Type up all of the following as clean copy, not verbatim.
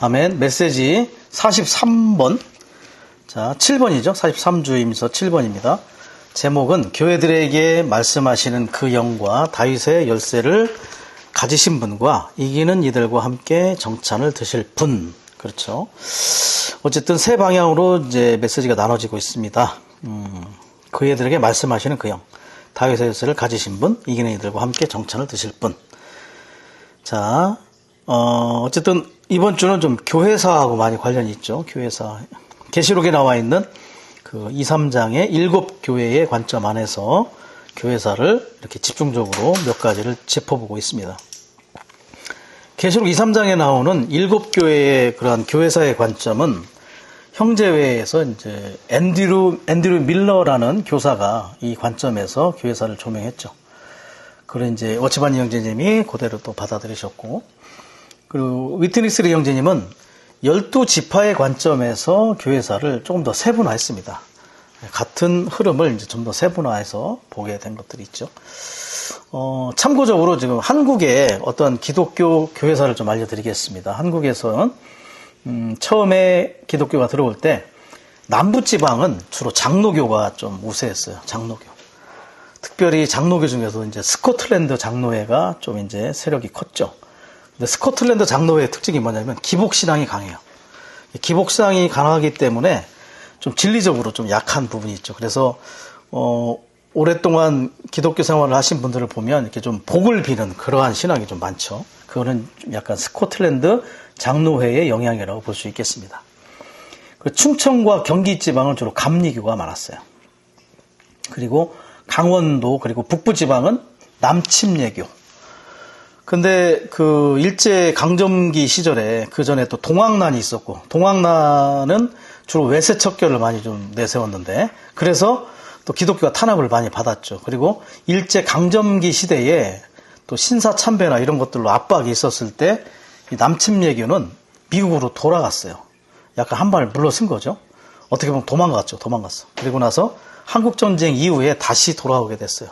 아멘. 메시지 43번. 자, 7번이죠. 43주임서 7번입니다. 제목은 교회들에게 말씀하시는 그 영과 다윗의 열쇠를 가지신 분과 이기는 이들과 함께 정찬을 드실 분. 그렇죠. 어쨌든 세 방향으로 이제 메시지가 나눠지고 있습니다. 교회들에게 말씀하시는 그 영, 다윗의 열쇠를 가지신 분, 이기는 이들과 함께 정찬을 드실 분. 자, 어쨌든 이번 주는 좀 교회사하고 많이 관련이 있죠. 교회사. 계시록에 나와 있는 그 2, 3장의 7교회의 관점 안에서 교회사를 이렇게 집중적으로 몇 가지를 짚어보고 있습니다. 계시록 2, 3장에 나오는 7교회의 그러한 교회사의 관점은 형제회에서 이제 앤드류 밀러라는 교사가 이 관점에서 교회사를 조명했죠. 그걸 이제 워치바니 형제님이 그대로 또 받아들이셨고, 그리고 위트니스리 형제님은 12지파의 관점에서 교회사를 조금 더 세분화했습니다. 같은 흐름을 이제 좀 더 세분화해서 보게 된 것들이 있죠. 참고적으로 지금 한국의 어떤 기독교 교회사를 좀 알려드리겠습니다. 한국에서는 처음에 기독교가 들어올 때 남부지방은 주로 장로교가 좀 우세했어요. 장로교. 특별히 장로교 중에서 이제 스코틀랜드 장로회가 좀 이제 세력이 컸죠. 근데 스코틀랜드 장로회의 특징이 뭐냐면 기복신앙이 강해요. 기복신앙이 강하기 때문에 좀 진리적으로 좀 약한 부분이 있죠. 그래서 오랫동안 기독교 생활을 하신 분들을 보면 이렇게 좀 복을 비는 그러한 신앙이 좀 많죠. 그거는 좀 약간 스코틀랜드 장로회의 영향이라고 볼 수 있겠습니다. 그리고 충청과 경기 지방은 주로 감리교가 많았어요. 그리고 강원도 그리고 북부 지방은 남침례교. 근데 그 일제 강점기 시절에 그 전에 또 동학난이 있었고, 동학난은 주로 외세척결을 많이 좀 내세웠는데, 그래서 또 기독교가 탄압을 많이 받았죠. 그리고 일제 강점기 시대에 또 신사참배나 이런 것들로 압박이 있었을 때 이 남침례교는 미국으로 돌아갔어요. 약간 한 발 물러선 거죠. 어떻게 보면 도망갔죠. 그리고 나서 한국전쟁 이후에 다시 돌아오게 됐어요.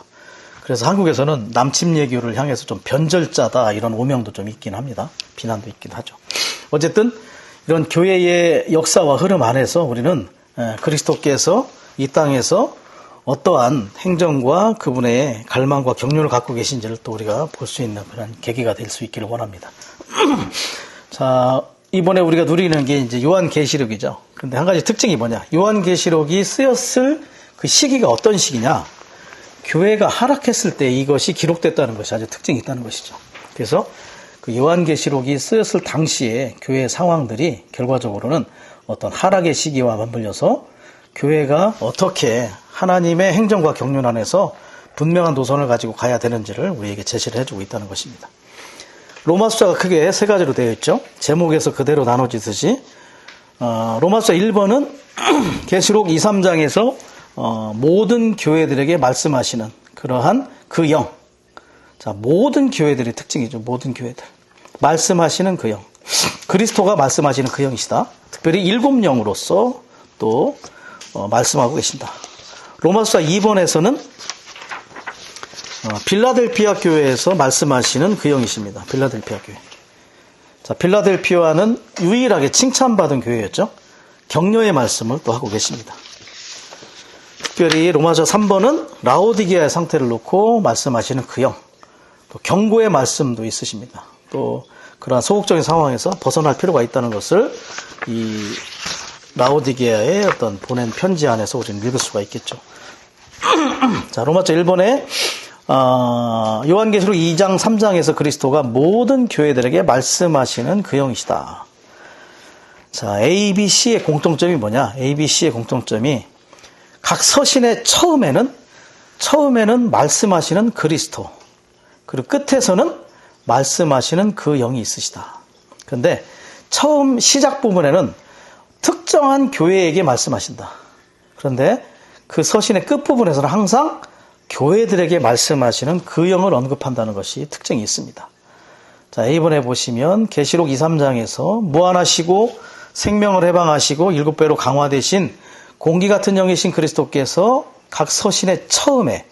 그래서 한국에서는 남침례교를 향해서 좀 변절자다 이런 오명도 좀 있긴 합니다. 비난도 있긴 하죠. 어쨌든 이런 교회의 역사와 흐름 안에서 우리는 그리스도께서 이 땅에서 어떠한 행정과 그분의 갈망과 경륜을 갖고 계신지를 또 우리가 볼 수 있는 그런 계기가 될 수 있기를 원합니다. 자, 이번에 우리가 누리는 게 이제 요한계시록이죠. 근데 한 가지 특징이 뭐냐? 요한계시록이 쓰였을 그 시기가 어떤 시기냐? 교회가 하락했을 때 이것이 기록됐다는 것이 아주 특징이 있다는 것이죠. 그래서 그 요한계시록이 쓰였을 당시에 교회의 상황들이 결과적으로는 어떤 하락의 시기와 맞물려서 교회가 어떻게 하나님의 행정과 경륜 안에서 분명한 노선을 가지고 가야 되는지를 우리에게 제시를 해주고 있다는 것입니다. 로마서가 크게 세 가지로 되어 있죠. 제목에서 그대로 나눠지듯이 로마서 1번은 계시록 2, 3장에서 모든 교회들에게 말씀하시는 그러한 그 영. 자, 모든 교회들의 특징이죠. 모든 교회들. 말씀하시는 그 영. 그리스도가 말씀하시는 그 영이시다. 특별히 7영으로서 또 말씀하고 계신다. 로마서 2번에서는 빌라델피아 교회에서 말씀하시는 그 영이십니다. 빌라델피아 교회. 자, 빌라델피아는 유일하게 칭찬받은 교회였죠. 격려의 말씀을 또 하고 계십니다. 특별히 로마서 3번은 라오디게아의 상태를 놓고 말씀하시는 그 영. 또 경고의 말씀도 있으십니다. 또 그러한 소극적인 상황에서 벗어날 필요가 있다는 것을 이 라오디게아의 어떤 보낸 편지 안에서 우리는 읽을 수가 있겠죠. 자, 로마서 1번에 요한계시록 2장 3장에서 그리스도가 모든 교회들에게 말씀하시는 그 영이시다. 자, ABC의 공통점이 뭐냐? ABC의 공통점이 각 서신의 처음에는 말씀하시는 그리스도, 그리고 끝에서는 말씀하시는 그 영이 있으시다. 그런데 처음 시작 부분에는 특정한 교회에게 말씀하신다. 그런데 그 서신의 끝부분에서는 항상 교회들에게 말씀하시는 그 영을 언급한다는 것이 특징이 있습니다. 자, 이번에 보시면 계시록 2, 3장에서 무한하시고 생명을 해방하시고 7배로 강화되신 공기 같은 영이신 그리스도께서 각 서신의 처음에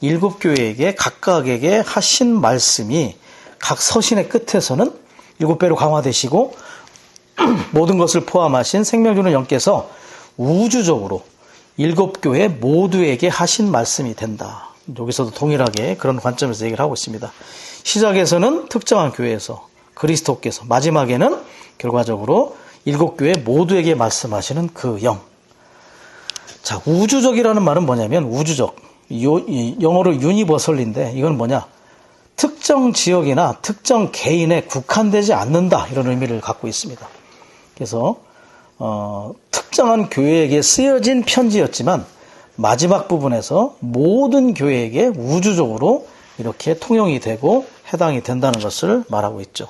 7교회에게 각각에게 하신 말씀이 각 서신의 끝에서는 7배로 강화되시고 모든 것을 포함하신 생명 주는 영께서 우주적으로 7교회 모두에게 하신 말씀이 된다. 여기서도 동일하게 그런 관점에서 얘기를 하고 있습니다. 시작에서는 특정한 교회에서 그리스도께서, 마지막에는 결과적으로 7교회 모두에게 말씀하시는 그 영. 자, 우주적이라는 말은 뭐냐면 우주적, 영어로 유니버설인데 이건 뭐냐? 특정 지역이나 특정 개인에 국한되지 않는다, 이런 의미를 갖고 있습니다. 그래서 특정한 교회에게 쓰여진 편지였지만 마지막 부분에서 모든 교회에게 우주적으로 이렇게 통용이 되고 해당이 된다는 것을 말하고 있죠.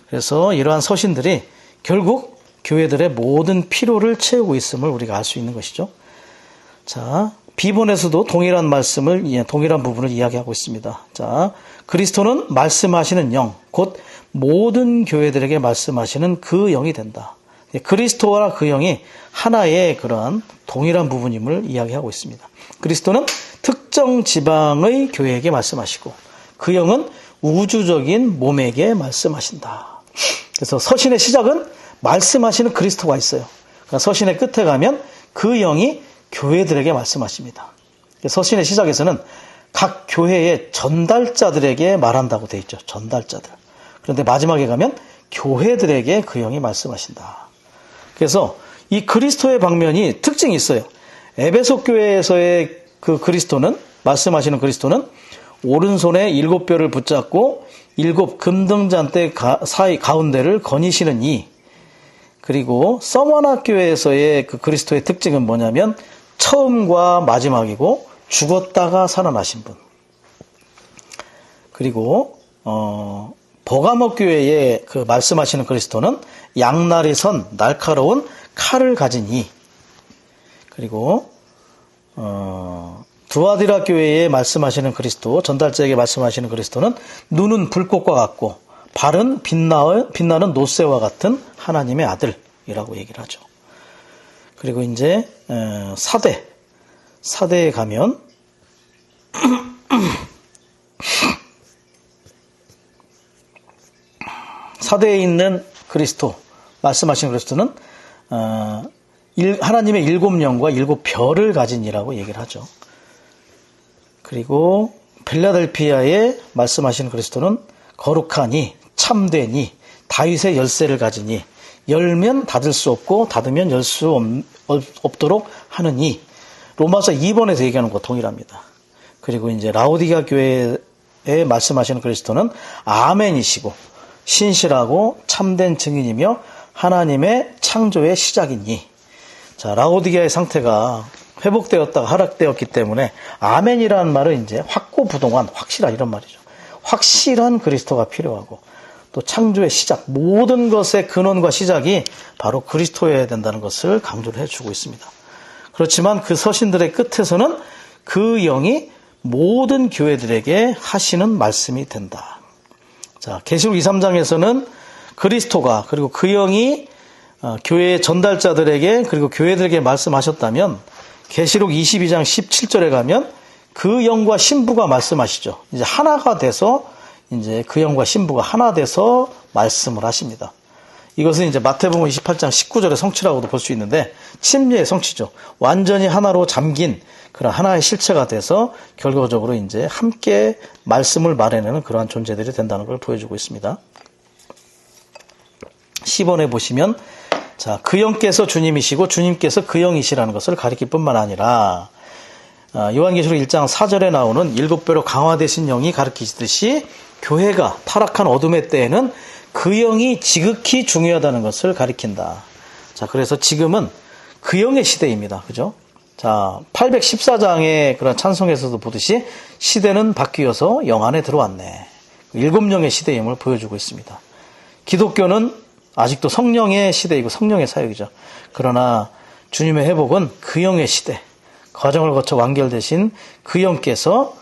그래서 이러한 서신들이 결국 교회들의 모든 필요를 채우고 있음을 우리가 알 수 있는 것이죠. 자, 비본에서도 동일한 부분을 이야기하고 있습니다. 자, 그리스도는 말씀하시는 영, 곧 모든 교회들에게 말씀하시는 그 영이 된다. 그리스도와 그 영이 하나의 그러한 동일한 부분임을 이야기하고 있습니다. 그리스도는 특정 지방의 교회에게 말씀하시고 그 영은 우주적인 몸에게 말씀하신다. 그래서 서신의 시작은 말씀하시는 그리스도가 있어요. 그러니까 서신의 끝에 가면 그 영이 교회들에게 말씀하십니다. 서신의 시작에서는 각 교회의 전달자들에게 말한다고 되어 있죠. 전달자들. 그런데 마지막에 가면 교회들에게 그 영이 말씀하신다. 그래서 이 그리스도의 방면이 특징이 있어요. 에베소 교회에서의 그 그리스도는, 말씀하시는 그리스도는 오른손에 7뼈를 붙잡고 7 금등잔대 사이 가운데를 거니시는 이. 그리고 서머나 교회에서의 그 그리스도의 특징은 뭐냐면 처음과 마지막이고 죽었다가 살아나신 분. 그리고 버가모 교회에 그 말씀하시는 그리스도는 양날이 선 날카로운 칼을 가진 이. 그리고 두아디라 교회에 말씀하시는 그리스도, 전달자에게 말씀하시는 그리스도는 눈은 불꽃과 같고 발은 빛나는 노새와 같은 하나님의 아들이라고 얘기를 하죠. 그리고 이제 사대에 가면 사대에 있는 그리스도, 말씀하신 그리스도는 하나님의 7영과 7별을 가진 이라고 얘기를 하죠. 그리고 필라델피아에 말씀하신 그리스도는 거룩하니, 참되니, 다윗의 열쇠를 가지니, 열면 닫을 수 없고 닫으면 열 수 없도록 하느니. 로마서 2번에서 얘기하는 것 동일합니다. 그리고 이제 라오디가 교회에 말씀하시는 그리스도는 아멘이시고 신실하고 참된 증인이며 하나님의 창조의 시작이니. 자, 라오디게의 상태가 회복되었다가 하락되었기 때문에 아멘이라는 말은 이제 확고부동한, 확실한 이런 말이죠. 확실한 그리스도가 필요하고 또 창조의 시작, 모든 것의 근원과 시작이 바로 그리스도여야 된다는 것을 강조를 해주고 있습니다. 그렇지만 그 서신들의 끝에서는 그 영이 모든 교회들에게 하시는 말씀이 된다. 자, 계시록 2, 3장에서는 그리스도가, 그리고 그 영이 교회의 전달자들에게 그리고 교회들에게 말씀하셨다면 계시록 22장 17절에 가면 그 영과 신부가 말씀하시죠. 이제 하나가 돼서 이제 그 영과 신부가 하나 돼서 말씀을 하십니다. 이것은 이제 마태복음 28장 19절의 성취라고도 볼 수 있는데 침례의 성취죠. 완전히 하나로 잠긴 그런 하나의 실체가 돼서 결과적으로 이제 함께 말씀을 말해내는 그러한 존재들이 된다는 걸 보여주고 있습니다. 10번에 보시면 자, 그 영께서 주님이시고 주님께서 그 영이시라는 것을 가리킬 뿐만 아니라 요한계시록 1장 4절에 나오는 7배로 강화되신 영이 가리키듯이 교회가 타락한 어둠의 때에는 그 영이 지극히 중요하다는 것을 가리킨다. 자, 그래서 지금은 그 영의 시대입니다. 그죠? 자, 814장의 그런 찬송에서도 보듯이 시대는 바뀌어서 영 안에 들어왔네. 7영의 시대임을 보여주고 있습니다. 기독교는 아직도 성령의 시대이고 성령의 사역이죠. 그러나 주님의 회복은 그 영의 시대, 과정을 거쳐 완결되신 그 영께서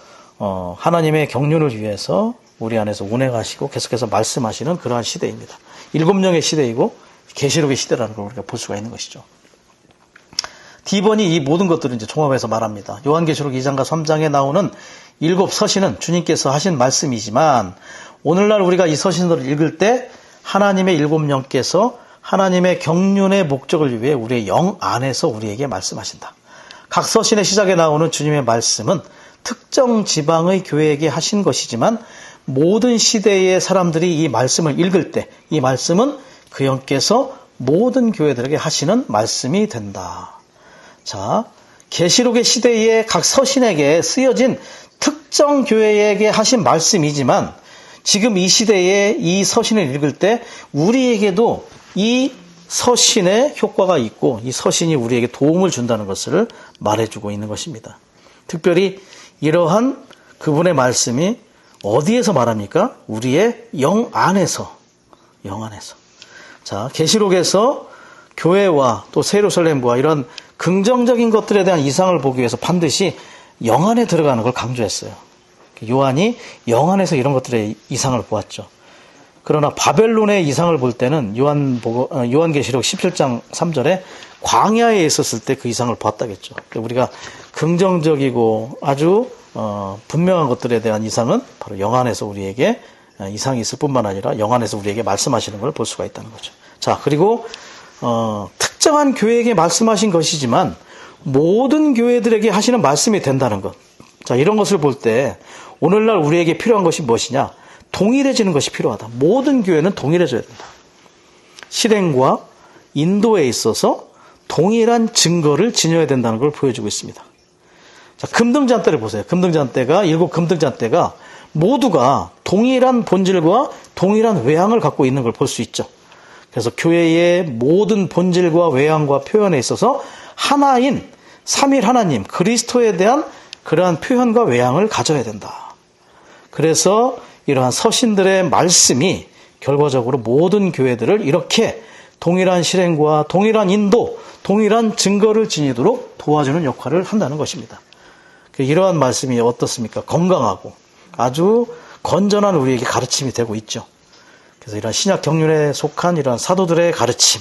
하나님의 경륜을 위해서 우리 안에서 운행하시고 계속해서 말씀하시는 그러한 시대입니다. 7영의 시대이고 계시록의 시대라는 걸 우리가 볼 수가 있는 것이죠. D번이 이 모든 것들을 이제 종합해서 말합니다. 요한계시록 2장과 3장에 나오는 7 서신은 주님께서 하신 말씀이지만 오늘날 우리가 이 서신들을 읽을 때 하나님의 7영께서 하나님의 경륜의 목적을 위해 우리의 영 안에서 우리에게 말씀하신다. 각 서신의 시작에 나오는 주님의 말씀은 특정 지방의 교회에게 하신 것이지만 모든 시대의 사람들이 이 말씀을 읽을 때 이 말씀은 그 영께서 모든 교회들에게 하시는 말씀이 된다. 자, 계시록의 시대에 각 서신에게 쓰여진 특정 교회에게 하신 말씀이지만 지금 이 시대에 이 서신을 읽을 때 우리에게도 이 서신의 효과가 있고 이 서신이 우리에게 도움을 준다는 것을 말해주고 있는 것입니다. 특별히 이러한 그분의 말씀이 어디에서 말합니까? 우리의 영 안에서. 자, 계시록에서 교회와 또 새 예루살렘과 이런 긍정적인 것들에 대한 이상을 보기 위해서 반드시 영 안에 들어가는 걸 강조했어요. 요한이 영 안에서 이런 것들의 이상을 보았죠. 그러나 바벨론의 이상을 볼 때는 요한계시록 17장 3절에 광야에 있었을 때 그 이상을 보았다겠죠. 우리가 긍정적이고 아주 분명한 것들에 대한 이상은 바로 영 안에서 우리에게 이상이 있을 뿐만 아니라 영 안에서 우리에게 말씀하시는 걸 볼 수가 있다는 거죠. 자, 그리고 특정한 교회에게 말씀하신 것이지만 모든 교회들에게 하시는 말씀이 된다는 것. 자, 이런 것을 볼 때 오늘날 우리에게 필요한 것이 무엇이냐? 동일해지는 것이 필요하다. 모든 교회는 동일해져야 된다. 실행과 인도에 있어서 동일한 증거를 지녀야 된다는 걸 보여주고 있습니다. 자, 금등잔대를 보세요. 금등잔대가, 7 금등잔대가 모두가 동일한 본질과 동일한 외양을 갖고 있는 걸 볼 수 있죠. 그래서 교회의 모든 본질과 외양과 표현에 있어서 하나인 삼일 하나님 그리스도에 대한 그러한 표현과 외양을 가져야 된다. 그래서 이러한 서신들의 말씀이 결과적으로 모든 교회들을 이렇게 동일한 실행과 동일한 인도, 동일한 증거를 지니도록 도와주는 역할을 한다는 것입니다. 이러한 말씀이 어떻습니까? 건강하고 아주 건전한 우리에게 가르침이 되고 있죠. 그래서 이러한 신약 경륜에 속한 이러한 사도들의 가르침,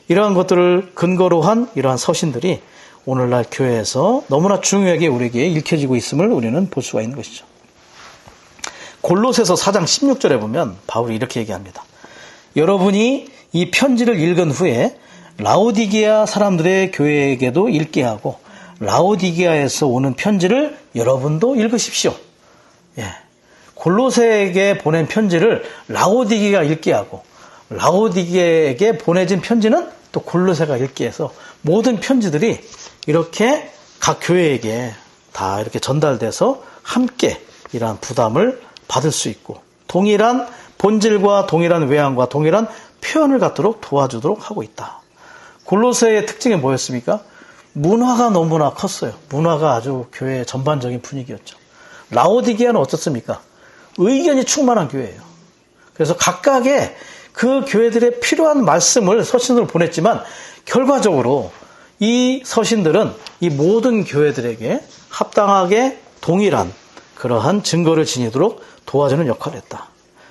이러한 것들을 근거로 한 이러한 서신들이 오늘날 교회에서 너무나 중요하게 우리에게 읽혀지고 있음을 우리는 볼 수가 있는 것이죠. 골로새서 4장 16절에 보면 바울이 이렇게 얘기합니다. 여러분이 이 편지를 읽은 후에 라오디게아 사람들의 교회에게도 읽게 하고 라오디게아에서 오는 편지를 여러분도 읽으십시오. 예. 골로새에게 보낸 편지를 라오디게아가 읽게 하고 라오디게아에게 보내진 편지는 또 골로새가 읽게 해서 모든 편지들이 이렇게 각 교회에게 다 이렇게 전달돼서 함께 이러한 부담을 받을 수 있고 동일한 본질과 동일한 외양과 동일한 표현을 갖도록 도와주도록 하고 있다. 골로새의 특징이 뭐였습니까? 문화가 너무나 컸어요. 문화가 아주 교회의 전반적인 분위기였죠. 라오디게아는 어떻습니까? 의견이 충만한 교회예요. 그래서 각각의 그 교회들의 필요한 말씀을 서신으로 보냈지만 결과적으로 이 서신들은 이 모든 교회들에게 합당하게 동일한 그러한 증거를 지니도록 도와주는 역할을 했다.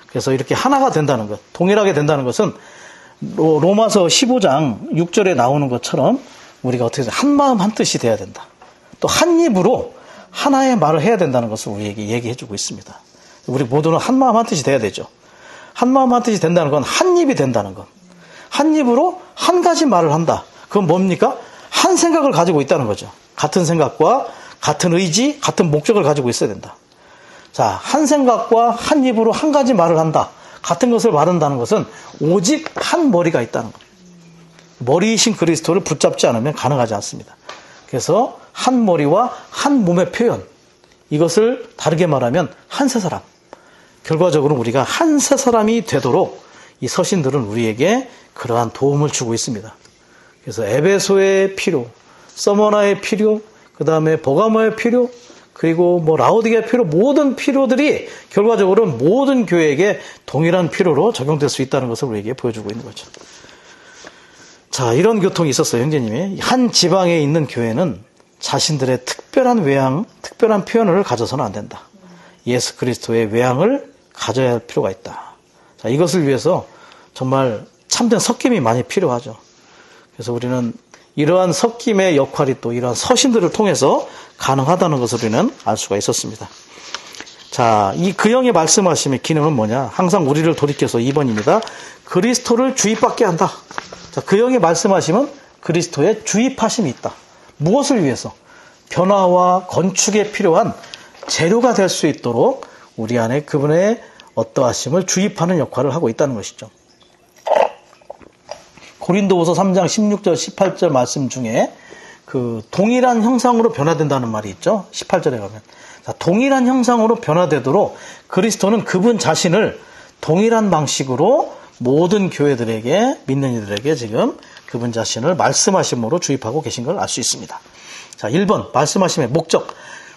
그래서 이렇게 하나가 된다는 것, 동일하게 된다는 것은 로마서 15장 6절에 나오는 것처럼 우리가 어떻게 한마음 한뜻이 돼야 된다. 또 한 입으로 하나의 말을 해야 된다는 것을 우리에게 얘기해주고 있습니다. 우리 모두는 한마음 한뜻이 돼야 되죠. 한마음 한뜻이 된다는 건 한 입이 된다는 것. 한 입으로 한 가지 말을 한다. 그건 뭡니까? 한 생각을 가지고 있다는 거죠. 같은 생각과 같은 의지, 같은 목적을 가지고 있어야 된다. 자, 한 생각과 한 입으로 한 가지 말을 한다. 같은 것을 말한다는 것은 오직 한 머리가 있다는 것. 머리이신 그리스도를 붙잡지 않으면 가능하지 않습니다. 그래서 한 머리와 한 몸의 표현, 이것을 다르게 말하면 한 세 사람. 결과적으로 우리가 한 세 사람이 되도록 이 서신들은 우리에게 그러한 도움을 주고 있습니다. 그래서 에베소의 필요, 서머나의 필요, 그 다음에 버가모의 필요, 그리고 라오디게아의 필요, 모든 필요들이 결과적으로 모든 교회에게 동일한 필요로 적용될 수 있다는 것을 우리에게 보여주고 있는 거죠. 자, 이런 교통이 있었어요, 형제님이. 한 지방에 있는 교회는 자신들의 특별한 외양, 특별한 표현을 가져서는 안 된다. 예수 그리스도의 외양을 가져야 할 필요가 있다. 자, 이것을 위해서 정말 참된 섞임이 많이 필요하죠. 그래서 우리는 이러한 섞임의 역할이 또 이러한 서신들을 통해서 가능하다는 것을 우리는 알 수가 있었습니다. 자, 이 그형의 말씀하심의 기능은 뭐냐? 항상 우리를 돌이켜서 2번입니다. 그리스도를 주입받게 한다. 자, 그형의 말씀하심은 그리스도의 주입하심이 있다. 무엇을 위해서? 변화와 건축에 필요한 재료가 될 수 있도록 우리 안에 그분의 어떠하심을 주입하는 역할을 하고 있다는 것이죠. 고린도후서 3장 16절 18절 말씀 중에 그 동일한 형상으로 변화된다는 말이 있죠. 18절에 가면. 자, 동일한 형상으로 변화되도록 그리스도는 그분 자신을 동일한 방식으로 모든 교회들에게, 믿는 이들에게 지금 그분 자신을 말씀하심으로 주입하고 계신 걸 알 수 있습니다. 자, 1번 말씀하심의 목적.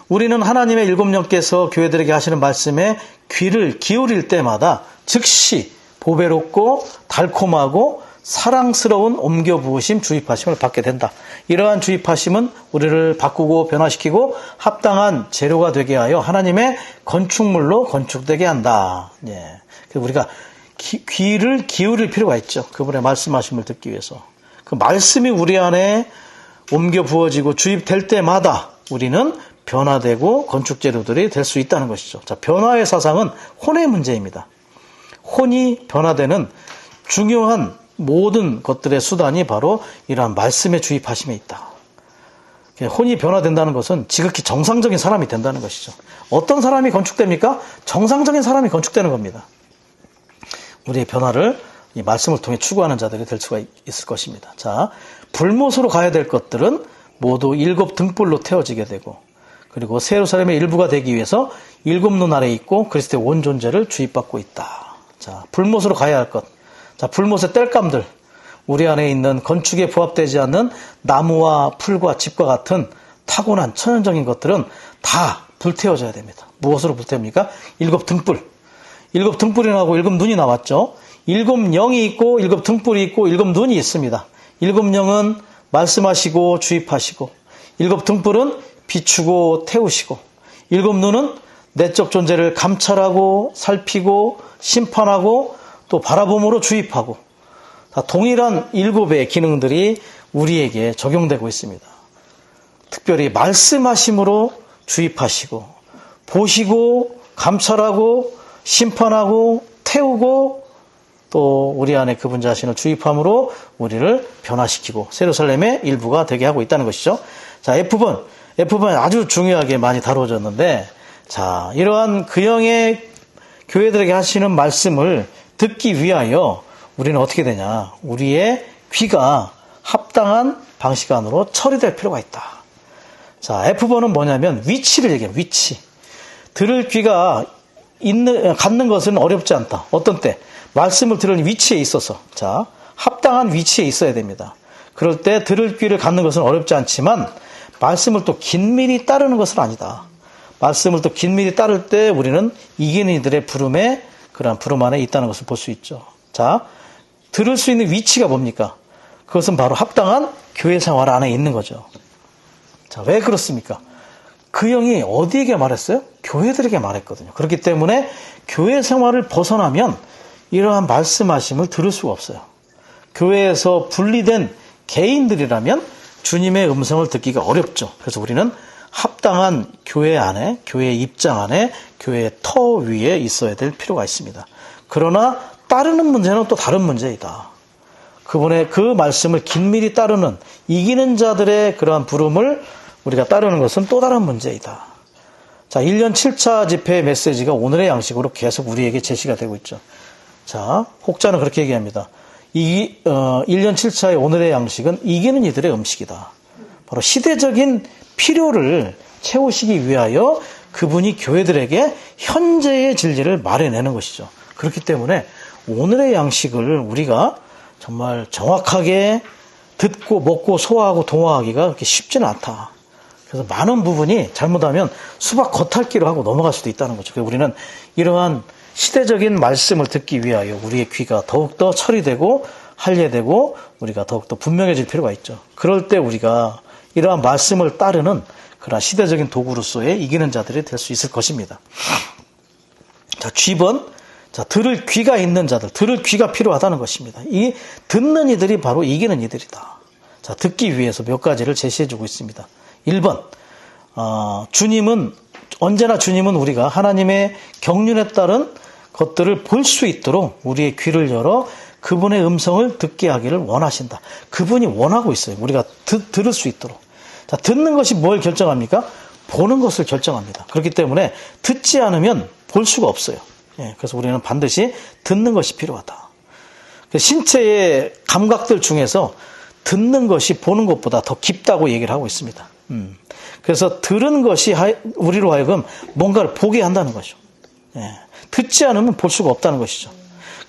우리는 하나님의 일곱 영께서 교회들에게 하시는 말씀에 귀를 기울일 때마다 즉시 보배롭고 달콤하고 사랑스러운 옮겨 부으심, 주입하심을 받게 된다. 이러한 주입하심은 우리를 바꾸고 변화시키고 합당한 재료가 되게 하여 하나님의 건축물로 건축되게 한다. 예. 우리가 귀를 기울일 필요가 있죠. 그분의 말씀하심을 듣기 위해서. 그 말씀이 우리 안에 옮겨 부어지고 주입될 때마다 우리는 변화되고 건축 재료들이 될 수 있다는 것이죠. 자, 변화의 사상은 혼의 문제입니다. 혼이 변화되는 중요한 모든 것들의 수단이 바로 이러한 말씀의 주입하심에 있다. 혼이 변화된다는 것은 지극히 정상적인 사람이 된다는 것이죠. 어떤 사람이 건축됩니까? 정상적인 사람이 건축되는 겁니다. 우리의 변화를 이 말씀을 통해 추구하는 자들이 될 수가 있을 것입니다. 자, 불못으로 가야 될 것들은 모두 7 등불로 태워지게 되고, 그리고 새 예루살렘의 일부가 되기 위해서 7 눈 아래에 있고 그리스도의 온 존재를 주입받고 있다. 자, 불못으로 가야 할 것. 자, 불못의 땔감들, 우리 안에 있는 건축에 부합되지 않는 나무와 풀과 집과 같은 타고난 천연적인 것들은 다 불태워져야 됩니다. 무엇으로 불태웁니까? 7 등불. 7 등불이 나오고 7 눈이 나왔죠. 7 영이 있고 7 등불이 있고 7 눈이 있습니다. 7 영은 말씀하시고 주입하시고, 7 등불은 비추고 태우시고, 7 눈은 내적 존재를 감찰하고 살피고 심판하고 또 바라봄으로 주입하고, 다 동일한 7의 기능들이 우리에게 적용되고 있습니다. 특별히 말씀하심으로 주입하시고, 보시고, 감찰하고, 심판하고, 태우고, 또 우리 안에 그분 자신을 주입함으로 우리를 변화시키고 새 예루살렘의 일부가 되게 하고 있다는 것이죠. 자, F번 아주 중요하게 많이 다루어졌는데, 자, 이러한 그형의 교회들에게 하시는 말씀을 듣기 위하여 우리는 어떻게 되냐? 우리의 귀가 합당한 방식 안으로 처리될 필요가 있다. 자, F번은 뭐냐면 위치를 얘기해요. 위치. 들을 귀가 갖는 것은 어렵지 않다. 어떤 때? 말씀을 들을 위치에 있어서. 자, 합당한 위치에 있어야 됩니다. 그럴 때 들을 귀를 갖는 것은 어렵지 않지만 말씀을 또 긴밀히 따르는 것은 아니다. 말씀을 또 긴밀히 따를 때 우리는 이기는 이들의 부름에, 그러한 부름 안에 있다는 것을 볼 수 있죠. 자, 들을 수 있는 위치가 뭡니까? 그것은 바로 합당한 교회 생활 안에 있는 거죠. 자, 왜 그렇습니까? 그 형이 어디에게 말했어요? 교회들에게 말했거든요. 그렇기 때문에 교회 생활을 벗어나면 이러한 말씀하심을 들을 수가 없어요. 교회에서 분리된 개인들이라면 주님의 음성을 듣기가 어렵죠. 그래서 우리는 합당한 교회 안에, 교회의 입장 안에, 교회의 터 위에 있어야 될 필요가 있습니다. 그러나 따르는 문제는 또 다른 문제이다. 그분의 그 말씀을 긴밀히 따르는 이기는 자들의 그러한 부름을 우리가 따르는 것은 또 다른 문제이다. 자, 1년 7차 집회의 메시지가 오늘의 양식으로 계속 우리에게 제시가 되고 있죠. 자, 혹자는 그렇게 얘기합니다. 1년 7차의 오늘의 양식은 이기는 이들의 음식이다. 바로 시대적인 필요를 채우시기 위하여 그분이 교회들에게 현재의 진리를 말해내는 것이죠. 그렇기 때문에 오늘의 양식을 우리가 정말 정확하게 듣고 먹고 소화하고 동화하기가 그렇게 쉽지는 않다. 그래서 많은 부분이 잘못하면 수박 겉핥기로 하고 넘어갈 수도 있다는 거죠. 그래서 우리는 이러한 시대적인 말씀을 듣기 위하여 우리의 귀가 더욱더 처리되고 할례되고 우리가 더욱더 분명해질 필요가 있죠. 그럴 때 우리가 이러한 말씀을 따르는 그러한 시대적인 도구로서의 이기는 자들이 될 수 있을 것입니다. 자, G번. 자, 들을 귀가 있는 자들, 들을 귀가 필요하다는 것입니다. 이 듣는 이들이 바로 이기는 이들이다. 자, 듣기 위해서 몇 가지를 제시해주고 있습니다. 1번, 주님은 언제나 주님은 우리가 하나님의 경륜에 따른 것들을 볼 수 있도록 우리의 귀를 열어 그분의 음성을 듣게 하기를 원하신다. 그분이 원하고 있어요. 우리가 들을 수 있도록. 자, 듣는 것이 뭘 결정합니까? 보는 것을 결정합니다. 그렇기 때문에 듣지 않으면 볼 수가 없어요. 예, 그래서 우리는 반드시 듣는 것이 필요하다. 신체의 감각들 중에서 듣는 것이 보는 것보다 더 깊다고 얘기를 하고 있습니다. 그래서 들은 것이 우리로 하여금 뭔가를 보게 한다는 거죠. 예, 듣지 않으면 볼 수가 없다는 것이죠.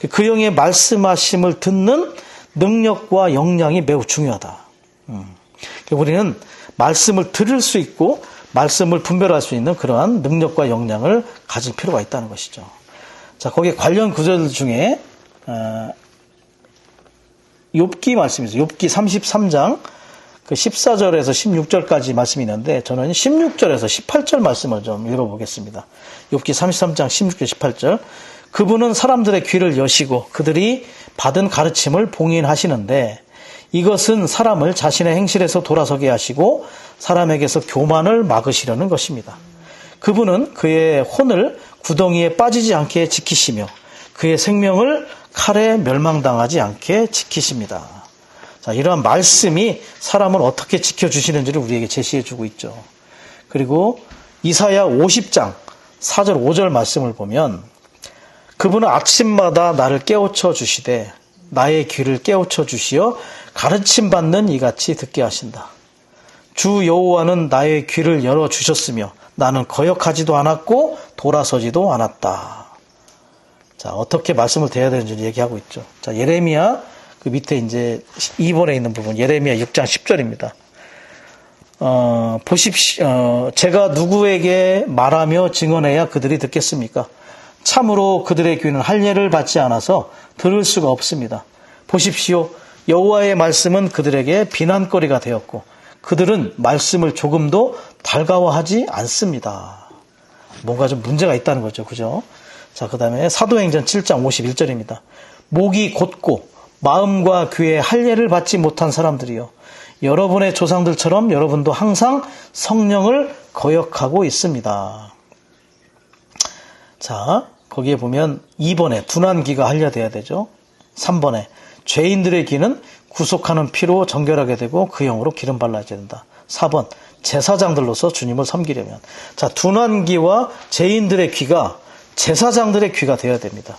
그 영의 말씀하심을 듣는 능력과 역량이 매우 중요하다. 우리는 말씀을 들을 수 있고 말씀을 분별할 수 있는 그러한 능력과 역량을 가질 필요가 있다는 것이죠. 자, 거기에 관련 구절 중에 욥기 말씀이 있어요. 욥기 33장 그 14절에서 16절까지 말씀이 있는데 저는 16절에서 18절 말씀을 좀 읽어보겠습니다. 욥기 33장 16절 18절. 그분은 사람들의 귀를 여시고 그들이 받은 가르침을 봉인하시는데 이것은 사람을 자신의 행실에서 돌아서게 하시고 사람에게서 교만을 막으시려는 것입니다. 그분은 그의 혼을 구덩이에 빠지지 않게 지키시며 그의 생명을 칼에 멸망당하지 않게 지키십니다. 자, 이러한 말씀이 사람을 어떻게 지켜주시는지를 우리에게 제시해주고 있죠. 그리고 이사야 50장 4절 5절 말씀을 보면 그분은 아침마다 나를 깨우쳐 주시되 나의 귀를 깨우쳐 주시어 가르침받는 이같이 듣게 하신다. 주 여호와는 나의 귀를 열어주셨으며 나는 거역하지도 않았고 돌아서지도 않았다. 자, 어떻게 말씀을 드려야 되는지 얘기하고 있죠. 자, 예레미야 그 밑에 이제 2번에 있는 부분 예레미야 6장 10절입니다. 보십시오. 제가 누구에게 말하며 증언해야 그들이 듣겠습니까? 참으로 그들의 귀는 할례를 받지 않아서 들을 수가 없습니다. 보십시오. 여호와의 말씀은 그들에게 비난거리가 되었고 그들은 말씀을 조금도 달가워하지 않습니다. 뭔가 좀 문제가 있다는 거죠. 그죠? 자, 그 다음에 사도행전 7장 51절입니다. 목이 곧고 마음과 귀에 할례를 받지 못한 사람들이요. 여러분의 조상들처럼 여러분도 항상 성령을 거역하고 있습니다. 자, 거기에 보면 2번에 둔한 귀가 할례돼야 되죠. 3번에 죄인들의 귀는 구속하는 피로 정결하게 되고 그 영으로 기름 발라야 된다. 4번 제사장들로서 주님을 섬기려면. 자, 둔한 귀와 죄인들의 귀가 제사장들의 귀가 되어야 됩니다.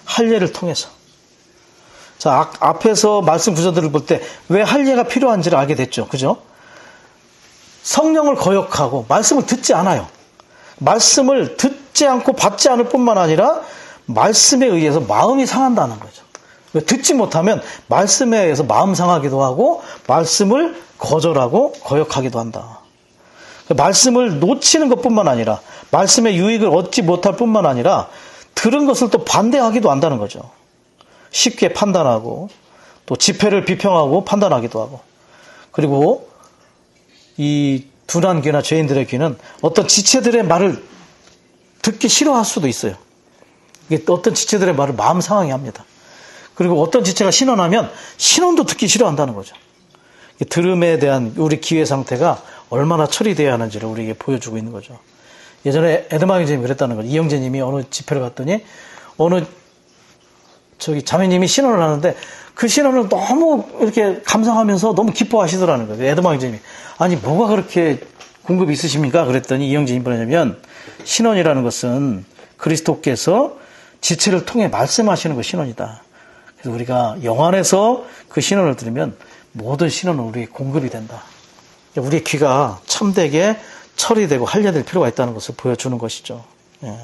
할례를 통해서. 자, 앞에서 말씀 구절들을 볼 때 왜 할례가 필요한지를 알게 됐죠. 그죠? 성령을 거역하고 말씀을 듣지 않아요. 말씀을 듣지 않고 받지 않을 뿐만 아니라 말씀에 의해서 마음이 상한다는 거죠. 듣지 못하면 말씀에 의해서 마음 상하기도 하고 말씀을 거절하고 거역하기도 한다. 말씀을 놓치는 것뿐만 아니라 말씀의 유익을 얻지 못할 뿐만 아니라 들은 것을 또 반대하기도 한다는 거죠. 쉽게 판단하고 또 지폐를 비평하고 판단하기도 하고. 그리고 이 둔한 귀나 죄인들의 귀는 어떤 지체들의 말을 듣기 싫어할 수도 있어요. 이게 어떤 지체들의 말을 마음 상하게 합니다. 그리고 어떤 지체가 신원하면 신원도 듣기 싫어한다는 거죠. 들음에 대한 우리 귀의 상태가 얼마나 처리되어야 하는지를 우리에게 보여주고 있는 거죠. 예전에 에드마 형제님이 그랬다는 거죠. 이형제님이 어느 집회를 갔더니 어느 자매님이 신원을 하는데 그 신원을 너무 이렇게 감상하면서 너무 기뻐하시더라는 거예요. 에드마 형제님이. 아니 뭐가 그렇게 공급이 있으십니까? 그랬더니 이 형제님이 뭐냐면 신원이라는 것은 그리스도께서 지체를 통해 말씀하시는 것 신원이다. 그래서 우리가 영안에서 그 신원을 들으면 모든 신원은 우리에게 공급이 된다. 우리의 귀가 참되게 처리되고 할례될 필요가 있다는 것을 보여주는 것이죠. 예.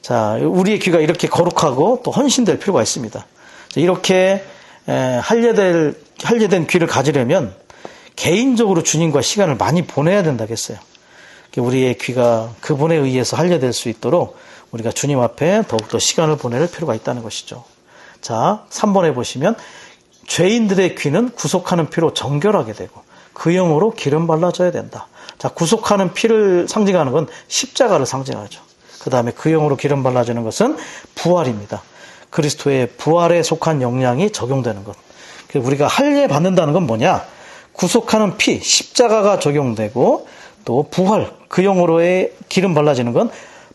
자, 우리의 귀가 이렇게 거룩하고 또 헌신될 필요가 있습니다. 이렇게 할례된 귀를 가지려면 개인적으로 주님과 시간을 많이 보내야 된다겠어요. 우리의 귀가 그분에 의해서 할례될 수 있도록 우리가 주님 앞에 더욱더 시간을 보낼 필요가 있다는 것이죠. 자, 3번에 보시면 죄인들의 귀는 구속하는 피로 정결하게 되고 그 영으로 기름 발라져야 된다. 자, 구속하는 피를 상징하는 건 십자가를 상징하죠. 그 다음에 그 영으로 기름 발라지는 것은 부활입니다. 그리스도의 부활에 속한 영향이 적용되는 것. 우리가 할례 받는다는 건 뭐냐? 구속하는 피, 십자가가 적용되고 또 부활, 그 영으로의 기름 발라지는 건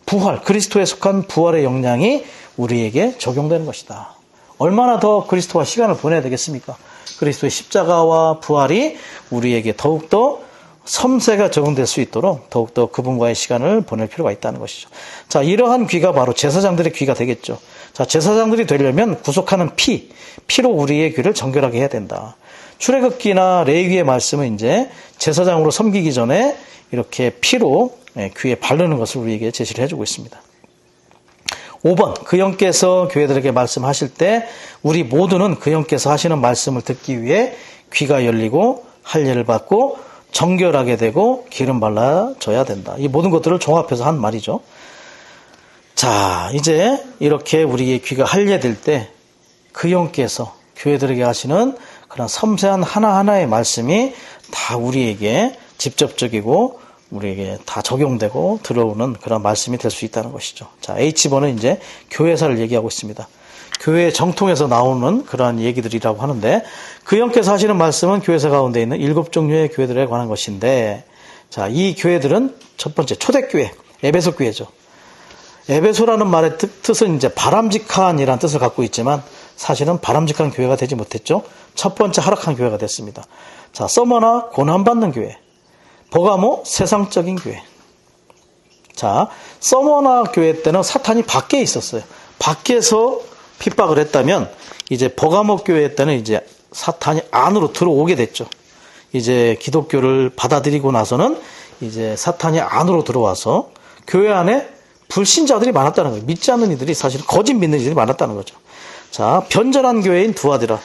부활, 그리스도에 속한 부활의 영향이 우리에게 적용되는 것이다. 얼마나 더 그리스도와 시간을 보내야 되겠습니까? 그리스도의 십자가와 부활이 우리에게 더욱더 섬세가 적용될 수 있도록 더욱더 그분과의 시간을 보낼 필요가 있다는 것이죠. 자, 이러한 귀가 바로 제사장들의 귀가 되겠죠. 자, 제사장들이 되려면 구속하는 피로 우리의 귀를 정결하게 해야 된다. 출애굽기나 레위기의 말씀은 이제 제사장으로 섬기기 전에 이렇게 피로 귀에 바르는 것을 우리에게 제시를 해주고 있습니다. 5번, 그 영께서 교회들에게 말씀하실 때 우리 모두는 그 영께서 하시는 말씀을 듣기 위해 귀가 열리고 할례를 받고 정결하게 되고 기름 발라줘야 된다. 이 모든 것들을 종합해서 한 말이죠. 자, 이제 이렇게 우리의 귀가 할례될 때 그 영께서 교회들에게 하시는 그런 섬세한 하나하나의 말씀이 다 우리에게 직접적이고 우리에게 다 적용되고 들어오는 그런 말씀이 될 수 있다는 것이죠. 자, H번은 이제 교회사를 얘기하고 있습니다. 교회 정통에서 나오는 그러한 얘기들이라고 하는데 그 영께서 하시는 말씀은 교회사 가운데 있는 7종류의 교회들에 관한 것인데, 자, 이 교회들은 첫 번째 초대교회, 에베소 교회죠. 에베소라는 말의 뜻은 이제 바람직한이라는 뜻을 갖고 있지만 사실은 바람직한 교회가 되지 못했죠. 첫 번째 하락한 교회가 됐습니다. 자, 서머나 고난받는 교회, 버가모 세상적인 교회. 자, 서머나 교회 때는 사탄이 밖에 있었어요. 밖에서 핍박을 했다면 이제 버가모 교회 때는 이제 사탄이 안으로 들어오게 됐죠. 이제 기독교를 받아들이고 나서는 이제 사탄이 안으로 들어와서 교회 안에 불신자들이 많았다는 거예요. 믿지 않는 이들이 사실 거짓 믿는 이들이 많았다는 거죠. 자, 변절한 교회인 두아디라.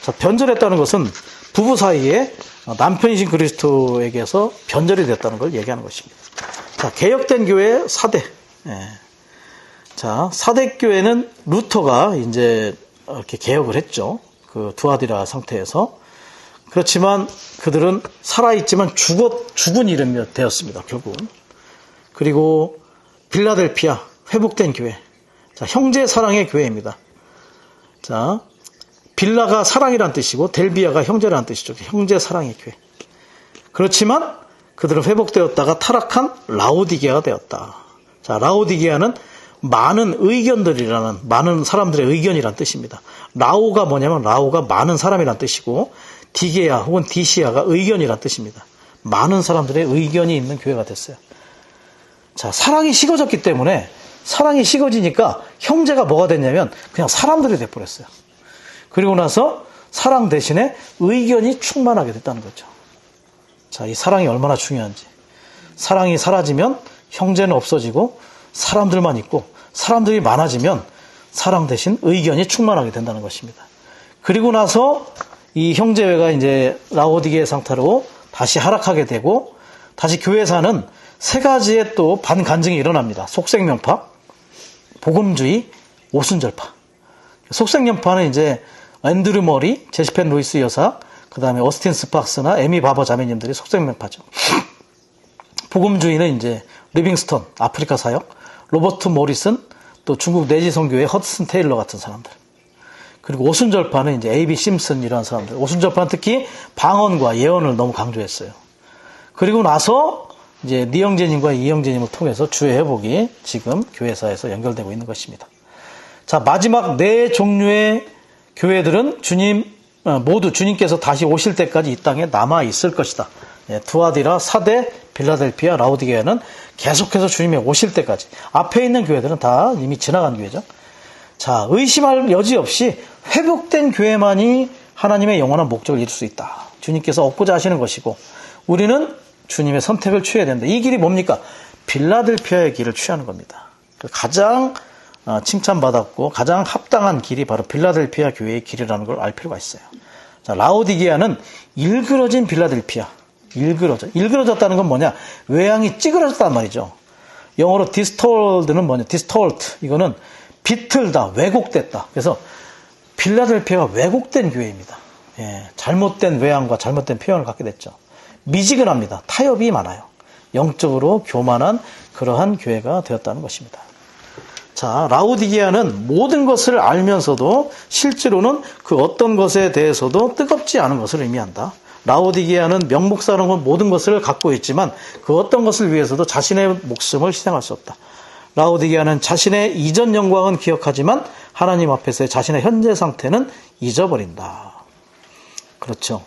자, 변절했다는 것은 부부 사이에 남편이신 그리스도에게서 변절이 됐다는 걸 얘기하는 것입니다. 자, 개혁된 교회 사대. 자, 사대 교회는 루터가 이제 이렇게 개혁을 했죠. 그 두아디라 상태에서. 그렇지만 그들은 살아있지만 죽은 이름이 되었습니다. 결국은. 그리고 빌라델피아 회복된 교회. 자, 형제 사랑의 교회입니다. 자, 빌라가 사랑이란 뜻이고 델비아가 형제라는 뜻이죠. 형제 사랑의 교회. 그렇지만 그들은 회복되었다가 타락한 라오디게아가 되었다. 자, 라오디게아는 많은 의견들이라는, 많은 사람들의 의견이란 뜻입니다. 라오가 뭐냐면 라오가 많은 사람이란 뜻이고 디게아 혹은 디시아가 의견이란 뜻입니다. 많은 사람들의 의견이 있는 교회가 됐어요. 자, 사랑이 식어졌기 때문에, 사랑이 식어지니까 형제가 뭐가 됐냐면 그냥 사람들이 돼버렸어요. 그리고 나서 사랑 대신에 의견이 충만하게 됐다는 거죠. 자, 이 사랑이 얼마나 중요한지. 사랑이 사라지면 형제는 없어지고 사람들만 있고, 사람들이 많아지면 사랑 대신 의견이 충만하게 된다는 것입니다. 그리고 나서 이 형제회가 이제 라오디게 상태로 다시 하락하게 되고, 다시 교회사는 세 가지의 또 반간증이 일어납니다. 속생명파, 복음주의, 오순절파. 속생명파는 이제 앤드류 머리, 제시펜 루이스 여사, 그 다음에 어스틴 스팍스나 에미 바버 자매님들이 속생명파죠. 복음주의는 이제 리빙스턴, 아프리카 사역, 로버트 모리슨, 또 중국 내지 선교의 허드슨 테일러 같은 사람들. 그리고 오순절파는 이제 A.B. 심슨 이런 사람들. 오순절파는 특히 방언과 예언을 너무 강조했어요. 그리고 나서 이제 니영재님과 이영재님을 통해서 주의 회복이 지금 교회사에서 연결되고 있는 것입니다. 자, 마지막 네 종류의 교회들은 모두 주님께서 다시 오실 때까지 이 땅에 남아 있을 것이다. 두아디라, 사대, 빌라델피아, 라오디게아는 계속해서 주님이 오실 때까지. 앞에 있는 교회들은 다 이미 지나간 교회죠. 자, 의심할 여지 없이 회복된 교회만이 하나님의 영원한 목적을 이룰 수 있다. 주님께서 얻고자 하시는 것이고, 우리는 주님의 선택을 취해야 된다. 이 길이 뭡니까? 빌라델피아의 길을 취하는 겁니다. 가장 칭찬받았고 가장 합당한 길이 바로 빌라델피아 교회의 길이라는 걸 알 필요가 있어요. 자, 라오디게아는 일그러진 빌라델피아. 일그러졌다는 건 뭐냐? 외양이 찌그러졌단 말이죠. 영어로 distorted는 뭐냐? distort. 이거는 비틀다, 왜곡됐다. 그래서 빌라델피아가 왜곡된 교회입니다. 잘못된 외양과 잘못된 표현을 갖게 됐죠. 미지근합니다. 타협이 많아요. 영적으로 교만한 그러한 교회가 되었다는 것입니다. 자, 라오디게아는 모든 것을 알면서도 실제로는 그 어떤 것에 대해서도 뜨겁지 않은 것을 의미한다. 라오디게아는 명목상으로는 모든 것을 갖고 있지만 그 어떤 것을 위해서도 자신의 목숨을 희생할 수 없다. 라오디게아는 자신의 이전 영광은 기억하지만 하나님 앞에서의 자신의 현재 상태는 잊어버린다. 그렇죠.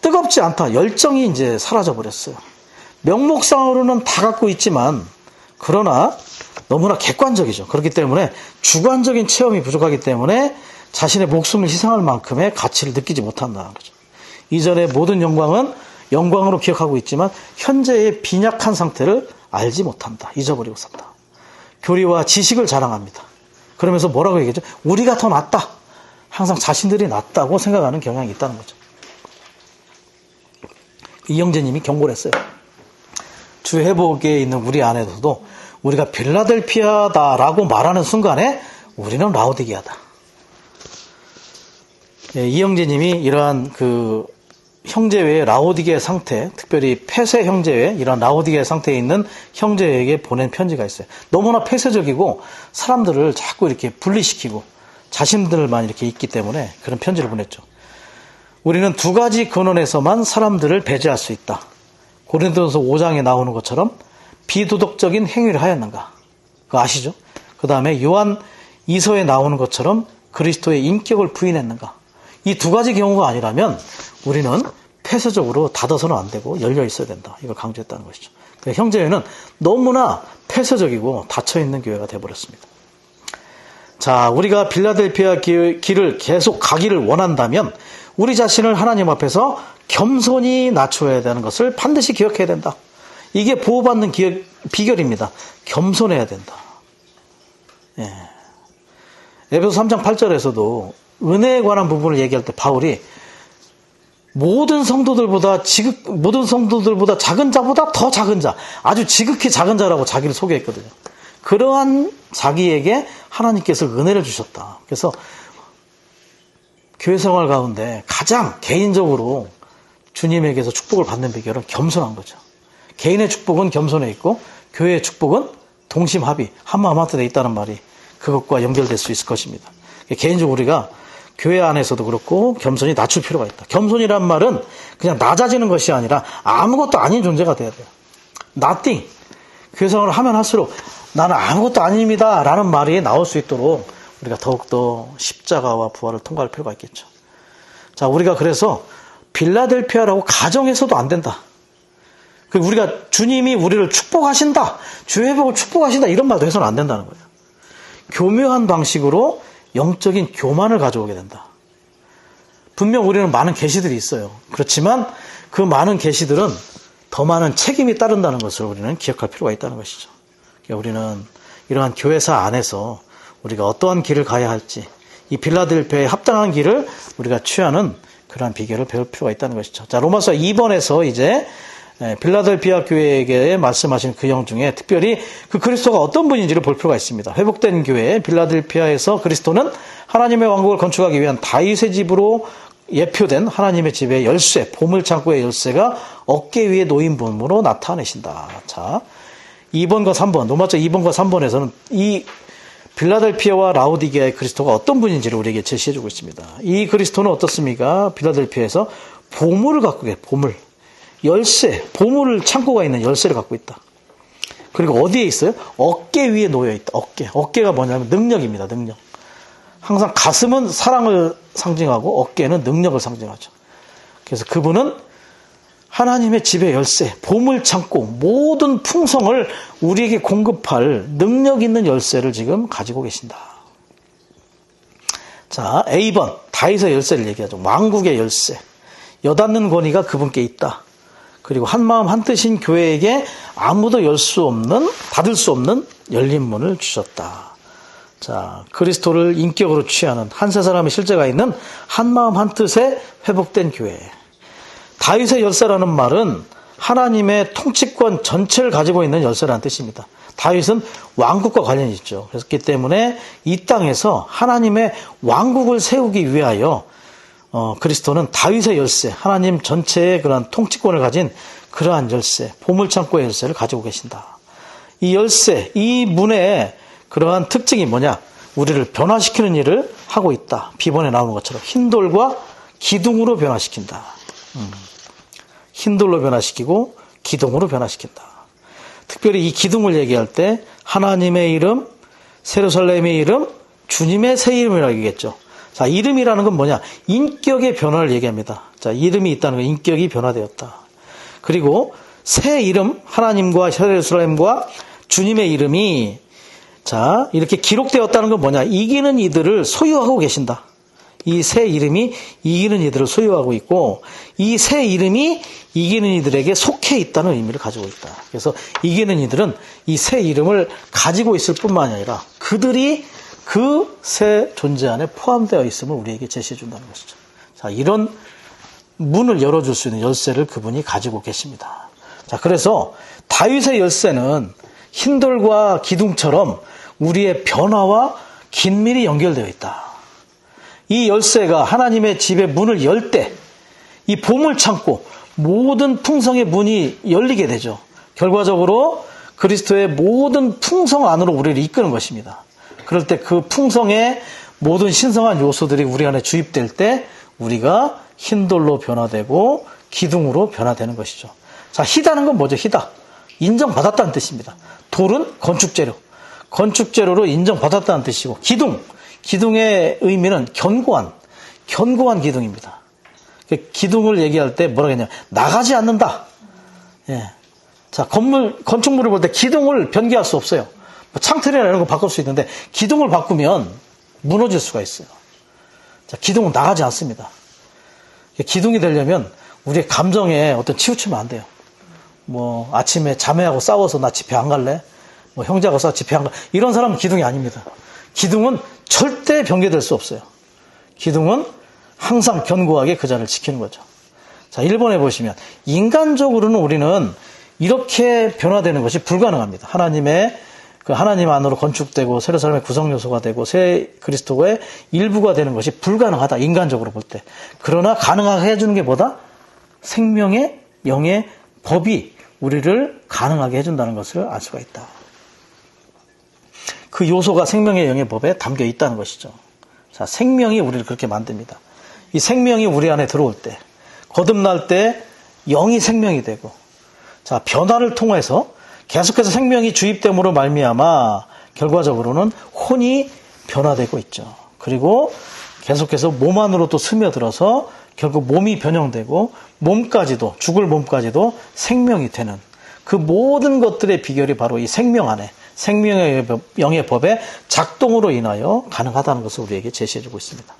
뜨겁지 않다. 열정이 이제 사라져버렸어요. 명목상으로는 다 갖고 있지만 그러나 너무나 객관적이죠. 그렇기 때문에 주관적인 체험이 부족하기 때문에 자신의 목숨을 희생할 만큼의 가치를 느끼지 못한다는 거죠. 이전의 모든 영광은 영광으로 기억하고 있지만 현재의 빈약한 상태를 알지 못한다. 잊어버리고 산다. 교리와 지식을 자랑합니다. 그러면서 뭐라고 얘기했죠? 우리가 더 낫다. 항상 자신들이 낫다고 생각하는 경향이 있다는 거죠. 이영재님이 경고를 했어요. 주 회복에 있는 우리 안에서도 우리가 빌라델피아다라고 말하는 순간에 우리는 라오디게아다. 이영재님이 이러한 그 형제회의 라오디게아 상태, 특별히 폐쇄 형제회, 이런 라오디게아 상태에 있는 형제에게 보낸 편지가 있어요. 너무나 폐쇄적이고 사람들을 자꾸 이렇게 분리시키고 자신들만 이렇게 있기 때문에 그런 편지를 보냈죠. 우리는 두 가지 근원에서만 사람들을 배제할 수 있다. 고린도전서 5장에 나오는 것처럼 비도덕적인 행위를 하였는가? 그거 아시죠? 그 다음에 요한 2서에 나오는 것처럼 그리스도의 인격을 부인했는가? 이 두 가지 경우가 아니라면 우리는 폐쇄적으로 닫아서는 안 되고 열려 있어야 된다. 이걸 강조했다는 것이죠. 그러니까 형제회는 너무나 폐쇄적이고 닫혀있는 교회가 되어버렸습니다. 자, 우리가 빌라델피아 길을 계속 가기를 원한다면 우리 자신을 하나님 앞에서 겸손히 낮춰야 되는 것을 반드시 기억해야 된다. 이게 보호받는 비결입니다. 겸손해야 된다. 예. 에베소 3장 8절에서도 은혜에 관한 부분을 얘기할 때 바울이 모든 성도들보다 작은 자보다 더 작은 자, 아주 지극히 작은 자라고 자기를 소개했거든요. 그러한 자기에게 하나님께서 은혜를 주셨다. 그래서 교회 생활 가운데 가장 개인적으로 주님에게서 축복을 받는 비결은 겸손한 거죠. 개인의 축복은 겸손해 있고 교회의 축복은 동심합의, 한마음 한뜻에 있다는 말이 그것과 연결될 수 있을 것입니다. 개인적으로 우리가 교회 안에서도 그렇고 겸손히 낮출 필요가 있다. 겸손이란 말은 그냥 낮아지는 것이 아니라 아무것도 아닌 존재가 돼야 돼요. Nothing. 교회 생활을 하면 할수록 나는 아무것도 아닙니다 라는 말이 나올 수 있도록 우리가 더욱더 십자가와 부활을 통과할 필요가 있겠죠. 자, 우리가 그래서 빌라델피아라고 가정해서도 안 된다. 우리가 주님이 우리를 축복하신다, 주의 회복을 축복하신다 이런 말도 해서는 안 된다는 거예요. 교묘한 방식으로 영적인 교만을 가져오게 된다. 분명 우리는 많은 계시들이 있어요. 그렇지만 그 많은 계시들은 더 많은 책임이 따른다는 것을 우리는 기억할 필요가 있다는 것이죠. 그러니까 우리는 이러한 교회사 안에서 우리가 어떠한 길을 가야 할지, 이 빌라델피아에 합당한 길을 우리가 취하는 그러한 비결을 배울 필요가 있다는 것이죠. 자, 로마서 2번에서 이제 빌라델피아 교회에게 말씀하신 그 영 중에 특별히 그 그리스도가 어떤 분인지를 볼 필요가 있습니다. 회복된 교회 빌라델피아에서 그리스도는 하나님의 왕국을 건축하기 위한 다윗의 집으로 예표된 하나님의 집의 열쇠, 보물창고의 열쇠가 어깨 위에 놓인 분으로 나타내신다. 자, 2번과 3번, 로마서 2번과 3번에서는 이 빌라델피아와 라오디게아의 그리스도가 어떤 분인지를 우리에게 제시해주고 있습니다. 이 그리스도는 어떻습니까? 빌라델피아에서 보물을 갖고 계세요. 보물. 열쇠, 보물 창고가 있는 열쇠를 갖고 있다. 그리고 어디에 있어요? 어깨 위에 놓여 있다. 어깨가 뭐냐면 능력입니다. 능력. 항상 가슴은 사랑을 상징하고 어깨는 능력을 상징하죠. 그래서 그분은 하나님의 집의 열쇠, 보물 창고, 모든 풍성을 우리에게 공급할 능력 있는 열쇠를 지금 가지고 계신다. 자, A번 다윗의 열쇠를 얘기하죠. 왕국의 열쇠. 여닫는 권위가 그분께 있다. 그리고 한마음 한뜻인 교회에게 아무도 닫을 수 없는 열린 문을 주셨다. 자, 그리스도를 인격으로 취하는 한 세 사람의 실제가 있는 한마음 한뜻에 회복된 교회. 다윗의 열쇠라는 말은 하나님의 통치권 전체를 가지고 있는 열쇠라는 뜻입니다. 다윗은 왕국과 관련이 있죠. 그렇기 때문에 이 땅에서 하나님의 왕국을 세우기 위하여 그리스도는 다윗의 열쇠, 하나님 전체의 그러한 통치권을 가진 그러한 열쇠, 보물창고의 열쇠를 가지고 계신다. 이 열쇠, 이 문의 그러한 특징이 뭐냐? 우리를 변화시키는 일을 하고 있다. 비번에 나오는 것처럼 흰 돌과 기둥으로 변화시킨다. 흰돌로 변화시키고 기둥으로 변화시킨다. 특별히 이 기둥을 얘기할 때 하나님의 이름, 세루살렘의 이름, 주님의 새 이름이라고 얘기했죠. 자, 이름이라는 건 뭐냐? 인격의 변화를 얘기합니다. 자, 이름이 있다는 건 인격이 변화되었다. 그리고 새 이름, 하나님과 세루살렘과 주님의 이름이 자, 이렇게 기록되었다는 건 뭐냐? 이기는 이들을 소유하고 계신다. 이 새 이름이 이기는 이들을 소유하고 있고 이 새 이름이 이기는 이들에게 속해 있다는 의미를 가지고 있다. 그래서 이기는 이들은 이 새 이름을 가지고 있을 뿐만 아니라 그들이 그 새 존재 안에 포함되어 있음을 우리에게 제시해 준다는 것이죠. 자, 이런 문을 열어줄 수 있는 열쇠를 그분이 가지고 계십니다. 자, 그래서 다윗의 열쇠는 흰돌과 기둥처럼 우리의 변화와 긴밀히 연결되어 있다. 이 열쇠가 하나님의 집의 문을 열 때 이 보물창고 모든 풍성의 문이 열리게 되죠. 결과적으로 그리스도의 모든 풍성 안으로 우리를 이끄는 것입니다. 그럴 때 그 풍성의 모든 신성한 요소들이 우리 안에 주입될 때 우리가 흰돌로 변화되고 기둥으로 변화되는 것이죠. 자, 희다는 건 뭐죠? 희다. 인정받았다는 뜻입니다. 돌은 건축재료. 건축재료로 인정받았다는 뜻이고 기둥의 의미는 견고한 기둥입니다. 기둥을 얘기할 때 뭐라고 했냐면 나가지 않는다. 예. 자, 건축물을 볼 때 기둥을 변개할 수 없어요. 뭐 창틀이나 이런 거 바꿀 수 있는데 기둥을 바꾸면 무너질 수가 있어요. 자, 기둥은 나가지 않습니다. 기둥이 되려면 우리의 감정에 어떤 치우치면 안 돼요. 뭐 아침에 자매하고 싸워서 나 집회 안 갈래? 뭐 형제하고 싸워 집회 안 갈래? 이런 사람은 기둥이 아닙니다. 기둥은 절대 변개될 수 없어요. 기둥은 항상 견고하게 그 자리를 지키는 거죠. 자, 1번에 보시면 인간적으로는 우리는 이렇게 변화되는 것이 불가능합니다. 하나님 안으로 건축되고 세례사람의 구성 요소가 되고 새 그리스도의 일부가 되는 것이 불가능하다. 인간적으로 볼 때. 그러나 가능하게 해주는 게 뭐다? 생명의 영의 법이 우리를 가능하게 해준다는 것을 알 수가 있다. 그 요소가 생명의 영의 법에 담겨 있다는 것이죠. 자, 생명이 우리를 그렇게 만듭니다. 이 생명이 우리 안에 들어올 때, 거듭날 때 영이 생명이 되고, 자, 변화를 통해서 계속해서 생명이 주입됨으로 말미암아 결과적으로는 혼이 변화되고 있죠. 그리고 계속해서 몸 안으로 또 스며들어서 결국 몸이 변형되고 몸까지도, 죽을 몸까지도 생명이 되는 그 모든 것들의 비결이 바로 이 생명 안에 생명의 영의 법의 작동으로 인하여 가능하다는 것을 우리에게 제시해주고 있습니다.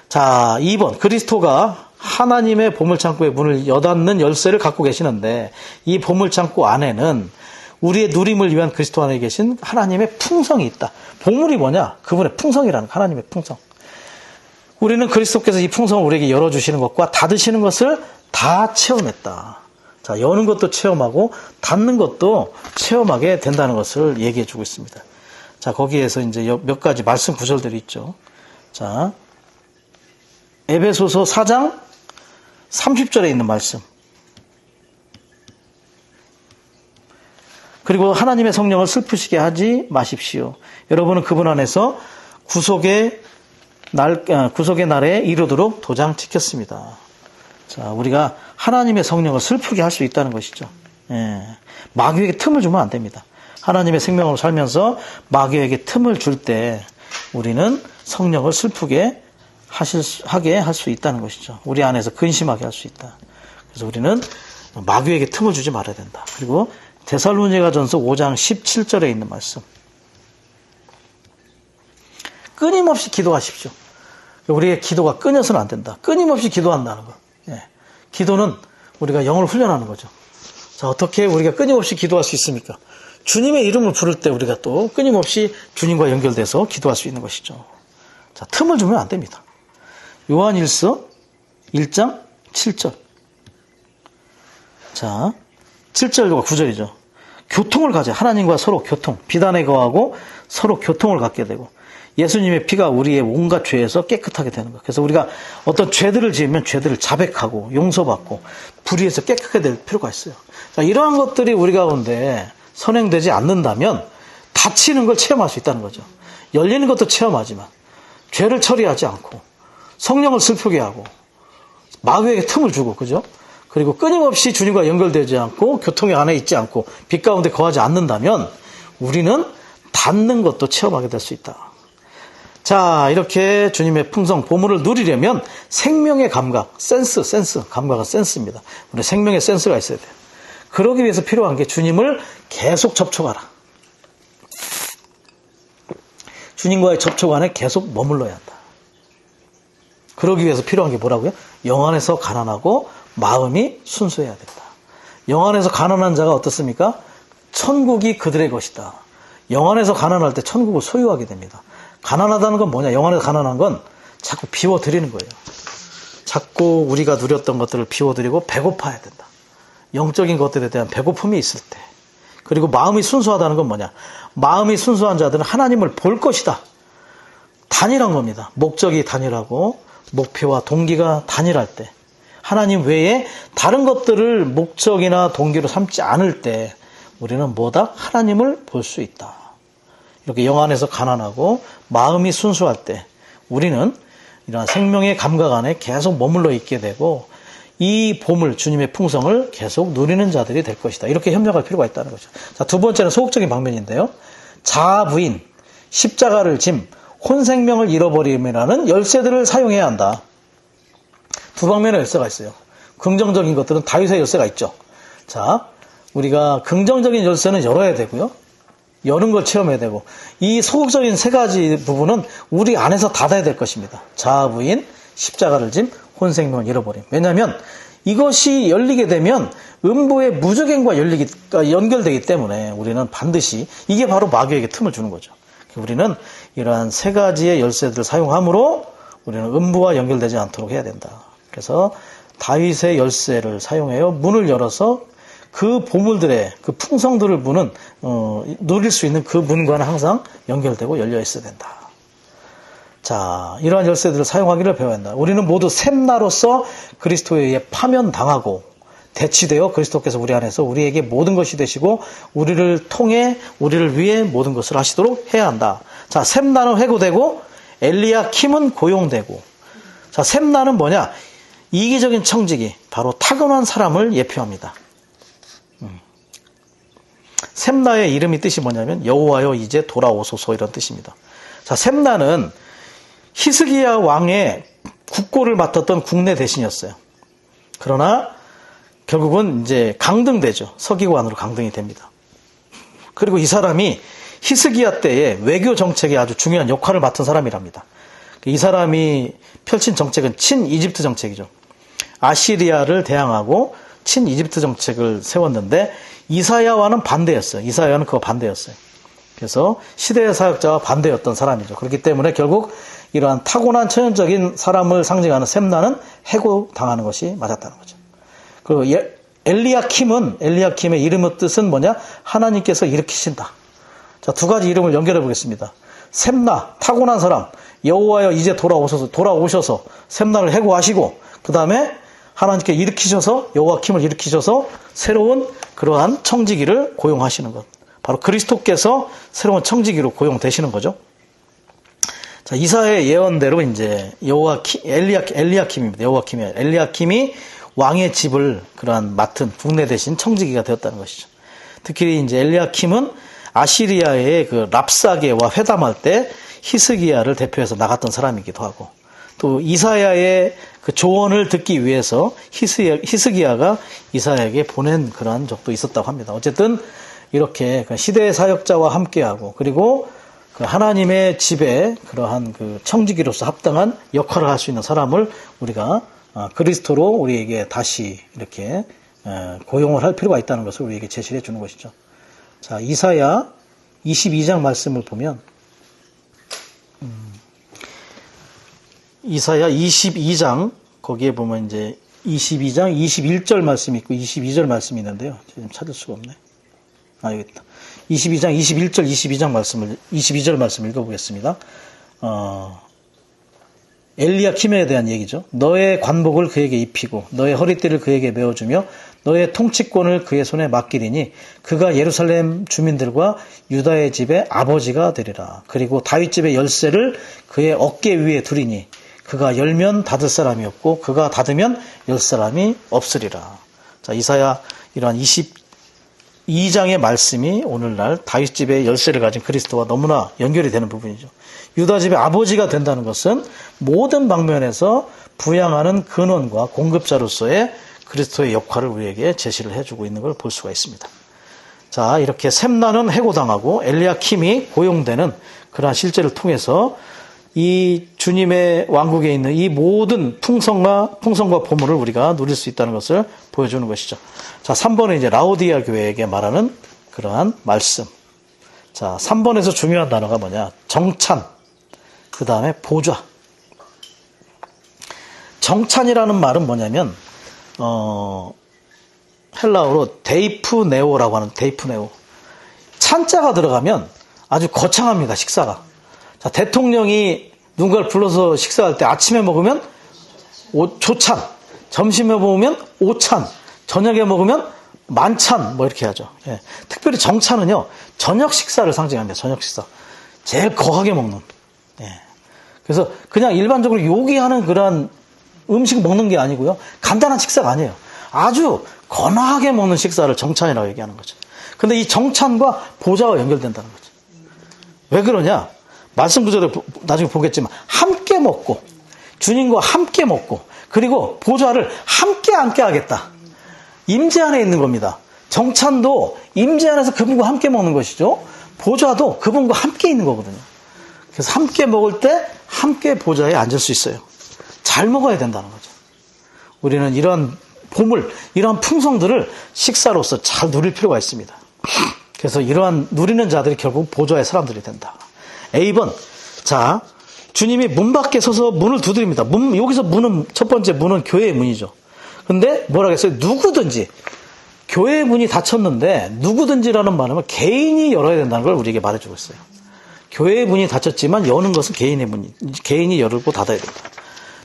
자, 2번. 그리스도가 하나님의 보물창고의 문을 여닫는 열쇠를 갖고 계시는데 이 보물창고 안에는 우리의 누림을 위한 그리스도 안에 계신 하나님의 풍성이 있다. 보물이 뭐냐? 그분의 풍성이라는 하나님의 풍성. 우리는 그리스도께서 이 풍성을 우리에게 열어주시는 것과 닫으시는 것을 다 체험했다. 자, 여는 것도 체험하고 닫는 것도 체험하게 된다는 것을 얘기해 주고 있습니다. 자, 거기에서 이제 몇 가지 말씀 구절들이 있죠. 자, 에베소서 4장 30절에 있는 말씀. 그리고 하나님의 성령을 슬프시게 하지 마십시오. 여러분은 그분 안에서 구속의 날에 이르도록 도장 찍혔습니다. 자, 우리가 하나님의 성령을 슬프게 할 수 있다는 것이죠. 예. 마귀에게 틈을 주면 안 됩니다. 하나님의 생명으로 살면서 마귀에게 틈을 줄 때 우리는 성령을 슬프게 하게 할 수 있다는 것이죠. 우리 안에서 근심하게 할 수 있다. 그래서 우리는 마귀에게 틈을 주지 말아야 된다. 그리고 데살로니가전서 5장 17절에 있는 말씀. 끊임없이 기도하십시오. 우리의 기도가 끊어서는 안 된다. 끊임없이 기도한다는 것. 예. 기도는 우리가 영을 훈련하는 거죠. 자, 어떻게 우리가 끊임없이 기도할 수 있습니까? 주님의 이름을 부를 때 우리가 또 끊임없이 주님과 연결돼서 기도할 수 있는 것이죠. 자, 틈을 주면 안 됩니다. 요한일서 1장 7절. 자, 7절과 9절이죠. 교통을 가져. 하나님과 서로 교통. 비단에 거하고 서로 교통을 갖게 되고 예수님의 피가 우리의 온갖 죄에서 깨끗하게 되는 것. 그래서 우리가 어떤 죄들을 지으면 죄들을 자백하고 용서받고 불의에서 깨끗하게 될 필요가 있어요. 자, 이러한 것들이 우리 가운데 선행되지 않는다면 닫히는 걸 체험할 수 있다는 거죠. 열리는 것도 체험하지만 죄를 처리하지 않고 성령을 슬프게 하고 마귀에게 틈을 주고, 그죠? 그리고 끊임없이 주님과 연결되지 않고 교통의 안에 있지 않고 빛 가운데 거하지 않는다면 우리는 닿는 것도 체험하게 될 수 있다. 자, 이렇게 주님의 풍성 보물을 누리려면 생명의 감각, 센스, 감각은 센스입니다. 우리 생명의 센스가 있어야 돼요. 그러기 위해서 필요한 게 주님을 계속 접촉하라. 주님과의 접촉 안에 계속 머물러야 한다. 그러기 위해서 필요한 게 뭐라고요? 영 안에서 가난하고 마음이 순수해야 된다. 영 안에서 가난한 자가 어떻습니까? 천국이 그들의 것이다. 영 안에서 가난할 때 천국을 소유하게 됩니다. 가난하다는 건 뭐냐? 영 안에서 가난한 건 자꾸 비워드리는 거예요. 자꾸 우리가 누렸던 것들을 비워드리고 배고파야 된다. 영적인 것들에 대한 배고픔이 있을 때. 그리고 마음이 순수하다는 건 뭐냐? 마음이 순수한 자들은 하나님을 볼 것이다. 단일한 겁니다. 목적이 단일하고 목표와 동기가 단일할 때. 하나님 외에 다른 것들을 목적이나 동기로 삼지 않을 때 우리는 뭐다? 하나님을 볼 수 있다. 이렇게 영 안에서 가난하고 마음이 순수할 때 우리는 이러한 생명의 감각 안에 계속 머물러 있게 되고 이 보물, 주님의 풍성을 계속 누리는 자들이 될 것이다. 이렇게 협력할 필요가 있다는 거죠. 자, 두 번째는 소극적인 방면인데요. 자아 부인, 십자가를 짐, 혼생명을 잃어버림이라는 열쇠들을 사용해야 한다. 두 방면의 열쇠가 있어요. 긍정적인 것들은 다윗의 열쇠가 있죠. 자, 우리가 긍정적인 열쇠는 열어야 되고요. 여는 걸 체험해야 되고 이 소극적인 세 가지 부분은 우리 안에서 닫아야 될 것입니다. 자아 부인, 십자가를 짐, 혼생명을 잃어버림. 왜냐하면 이것이 열리게 되면 음부의 무저갱과 연결되기 때문에 우리는 반드시 이게 바로 마귀에게 틈을 주는 거죠. 우리는 이러한 세 가지의 열쇠들을 사용함으로 우리는 음부와 연결되지 않도록 해야 된다. 그래서 다윗의 열쇠를 사용해요. 문을 열어서 그 보물들의 그 풍성들을 문은 누릴 수 있는 그 문과는 항상 연결되고 열려 있어야 된다. 자, 이러한 열쇠들을 사용하기를 배워야 한다. 우리는 모두 샘나로서 그리스도에 의해 파면당하고 대치되어 그리스도께서 우리 안에서 우리에게 모든 것이 되시고 우리를 통해 우리를 위해 모든 것을 하시도록 해야 한다. 자, 샘나는 회고되고 엘리야킴은 고용되고. 자, 샘나는 뭐냐? 이기적인 청지기, 바로 타고난 사람을 예표합니다. 샘나의 이름이 뜻이 뭐냐면 여호와여 이제 돌아오소서 이런 뜻입니다. 자, 샘나는 히스기야 왕의 국고를 맡았던 국내 대신이었어요. 그러나 결국은 이제 강등되죠. 서기관으로 강등이 됩니다. 그리고 이 사람이 히스기야 때에 외교 정책에 아주 중요한 역할을 맡은 사람이랍니다. 이 사람이 펼친 정책은 친이집트 정책이죠. 아시리아를 대항하고 친이집트 정책을 세웠는데 이사야와는 반대였어요. 이사야는 그거 반대였어요. 그래서 시대의 사역자와 반대였던 사람이죠. 그렇기 때문에 결국 이러한 타고난 천연적인 사람을 상징하는 셈나는 해고당하는 것이 맞았다는 거죠. 그리고 엘리야킴의 이름의 뜻은 뭐냐? 하나님께서 일으키신다. 자, 두 가지 이름을 연결해 보겠습니다. 셈나, 타고난 사람, 여호와여 이제 돌아오셔서 셈나를 해고하시고 그 다음에 하나님께 일으키셔서 여호와킴을 일으키셔서 새로운 그러한 청지기를 고용하시는 것. 바로 그리스도께서 새로운 청지기로 고용되시는 거죠. 자, 이사야의 예언대로 이제 엘리야킴입니다. 엘리야킴이 왕의 집을 그러한 맡은 국내 대신 청지기가 되었다는 것이죠. 특히 이제 엘리야킴은 아시리아의 그 랍사게와 회담할 때 히스기야를 대표해서 나갔던 사람이기도 하고 또 이사야의 그 조언을 듣기 위해서 히스기야가 이사야에게 보낸 그러한 적도 있었다고 합니다. 어쨌든 이렇게 시대의 사역자와 함께하고 그리고 그 하나님의 집에 그러한 그 청지기로서 합당한 역할을 할 수 있는 사람을 우리가 그리스도로 우리에게 다시 이렇게 고용을 할 필요가 있다는 것을 우리에게 제시해 주는 것이죠. 자, 이사야 22장 말씀을 보면 이사야 22장 거기에 보면 이제 22장 21절 말씀이 있고 22절 말씀이 있는데요. 지금 찾을 수가 없네. 여기 있다. 22장 21절 22절 말씀 읽어보겠습니다. 엘리야킴에 대한 얘기죠. 너의 관복을 그에게 입히고 너의 허리띠를 그에게 메어주며 너의 통치권을 그의 손에 맡기리니 그가 예루살렘 주민들과 유다의 집의 아버지가 되리라. 그리고 다윗 집의 열쇠를 그의 어깨 위에 두리니 그가 열면 닫을 사람이 없고 그가 닫으면 열 사람이 없으리라. 자, 이사야 이러한 22장의 말씀이 오늘날 다윗 집의 열쇠를 가진 그리스도와 너무나 연결이 되는 부분이죠. 유다 집의 아버지가 된다는 것은 모든 방면에서 부양하는 근원과 공급자로서의 그리스도의 역할을 우리에게 제시를 해주고 있는 걸 볼 수가 있습니다. 자, 이렇게 셈나는 해고당하고 엘리야킴이 고용되는 그러한 실제를 통해서 이 주님의 왕국에 있는 이 모든 풍성과 보물을 우리가 누릴 수 있다는 것을 보여주는 것이죠. 자, 3번은 이제 라오디아 교회에게 말하는 그러한 말씀. 자, 3번에서 중요한 단어가 뭐냐? 정찬. 그 다음에 보좌. 정찬이라는 말은 뭐냐면, 헬라어로 데이프네오라고 하는 데이프네오. 찬자가 들어가면 아주 거창합니다, 식사가. 자, 대통령이 누군가를 불러서 식사할 때 아침에 먹으면 조찬, 점심에 먹으면 오찬, 저녁에 먹으면 만찬, 뭐 이렇게 하죠. 예. 특별히 정찬은요, 저녁 식사를 상징합니다, 저녁 식사. 제일 거하게 먹는. 예. 그래서 그냥 일반적으로 요기하는 그런 음식 먹는 게 아니고요, 간단한 식사가 아니에요. 아주 건하게 먹는 식사를 정찬이라고 얘기하는 거죠. 근데 이 정찬과 보좌가 연결된다는 거죠. 왜 그러냐? 말씀 구절에 나중에 보겠지만 함께 먹고 주님과 함께 먹고 그리고 보좌를 함께 앉게 하겠다. 임재 안에 있는 겁니다. 정찬도 임재 안에서 그분과 함께 먹는 것이죠. 보좌도 그분과 함께 있는 거거든요. 그래서 함께 먹을 때 함께 보좌에 앉을 수 있어요. 잘 먹어야 된다는 거죠. 우리는 이러한 보물, 이러한 풍성들을 식사로서 잘 누릴 필요가 있습니다. 그래서 이러한 누리는 자들이 결국 보좌의 사람들이 된다. A번, 자, 주님이 문 밖에 서서 문을 두드립니다. 여기서 문은, 첫 번째 문은 교회의 문이죠. 근데 뭐라고 했어요? 누구든지, 교회의 문이 닫혔는데 누구든지라는 말은 개인이 열어야 된다는 걸 우리에게 말해주고 있어요. 교회의 문이 닫혔지만 여는 것은 개인의 문이, 개인이 열고 닫아야 된다.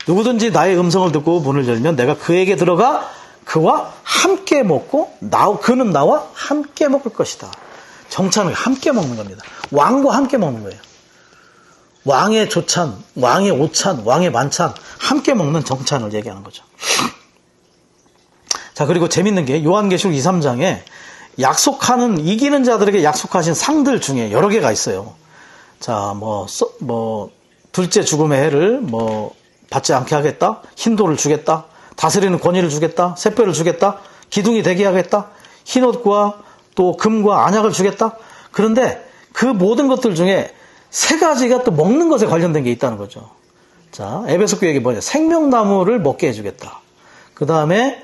누구든지 나의 음성을 듣고 문을 열면 내가 그에게 들어가 그와 함께 먹고 그는 나와 함께 먹을 것이다. 정찬은 함께 먹는 겁니다. 왕과 함께 먹는 거예요. 왕의 조찬, 왕의 오찬, 왕의 만찬 함께 먹는 정찬을 얘기하는 거죠. 자, 그리고 재밌는 게 요한계시록 2, 3장에 약속하는 이기는 자들에게 약속하신 상들 중에 여러 개가 있어요. 자, 둘째 죽음의 해를 받지 않게 하겠다, 흰돌을 주겠다, 다스리는 권위를 주겠다, 새뼈를 주겠다, 기둥이 되게 하겠다, 흰옷과 또 금과 안약을 주겠다. 그런데 그 모든 것들 중에 세 가지가 또 먹는 것에 관련된 게 있다는 거죠. 자, 에베소 교회에게 뭐냐? 생명나무를 먹게 해주겠다. 그 다음에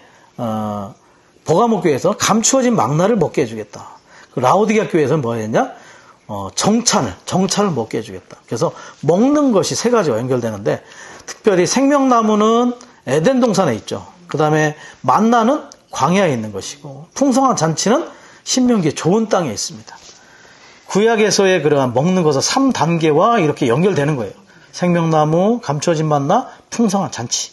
버가모 교회에서 감추어진 망나를 먹게 해주겠다. 그 라오디게아 교회에서는 뭐 했냐? 정찬을 먹게 해주겠다. 그래서 먹는 것이 세 가지와 연결되는데, 특별히 생명나무는 에덴 동산에 있죠. 그 다음에 만나는 광야에 있는 것이고, 풍성한 잔치는 신명기의 좋은 땅에 있습니다. 구약에서의 그러한 먹는 것은 3단계와 이렇게 연결되는 거예요. 생명나무, 감추어진 만나, 풍성한 잔치.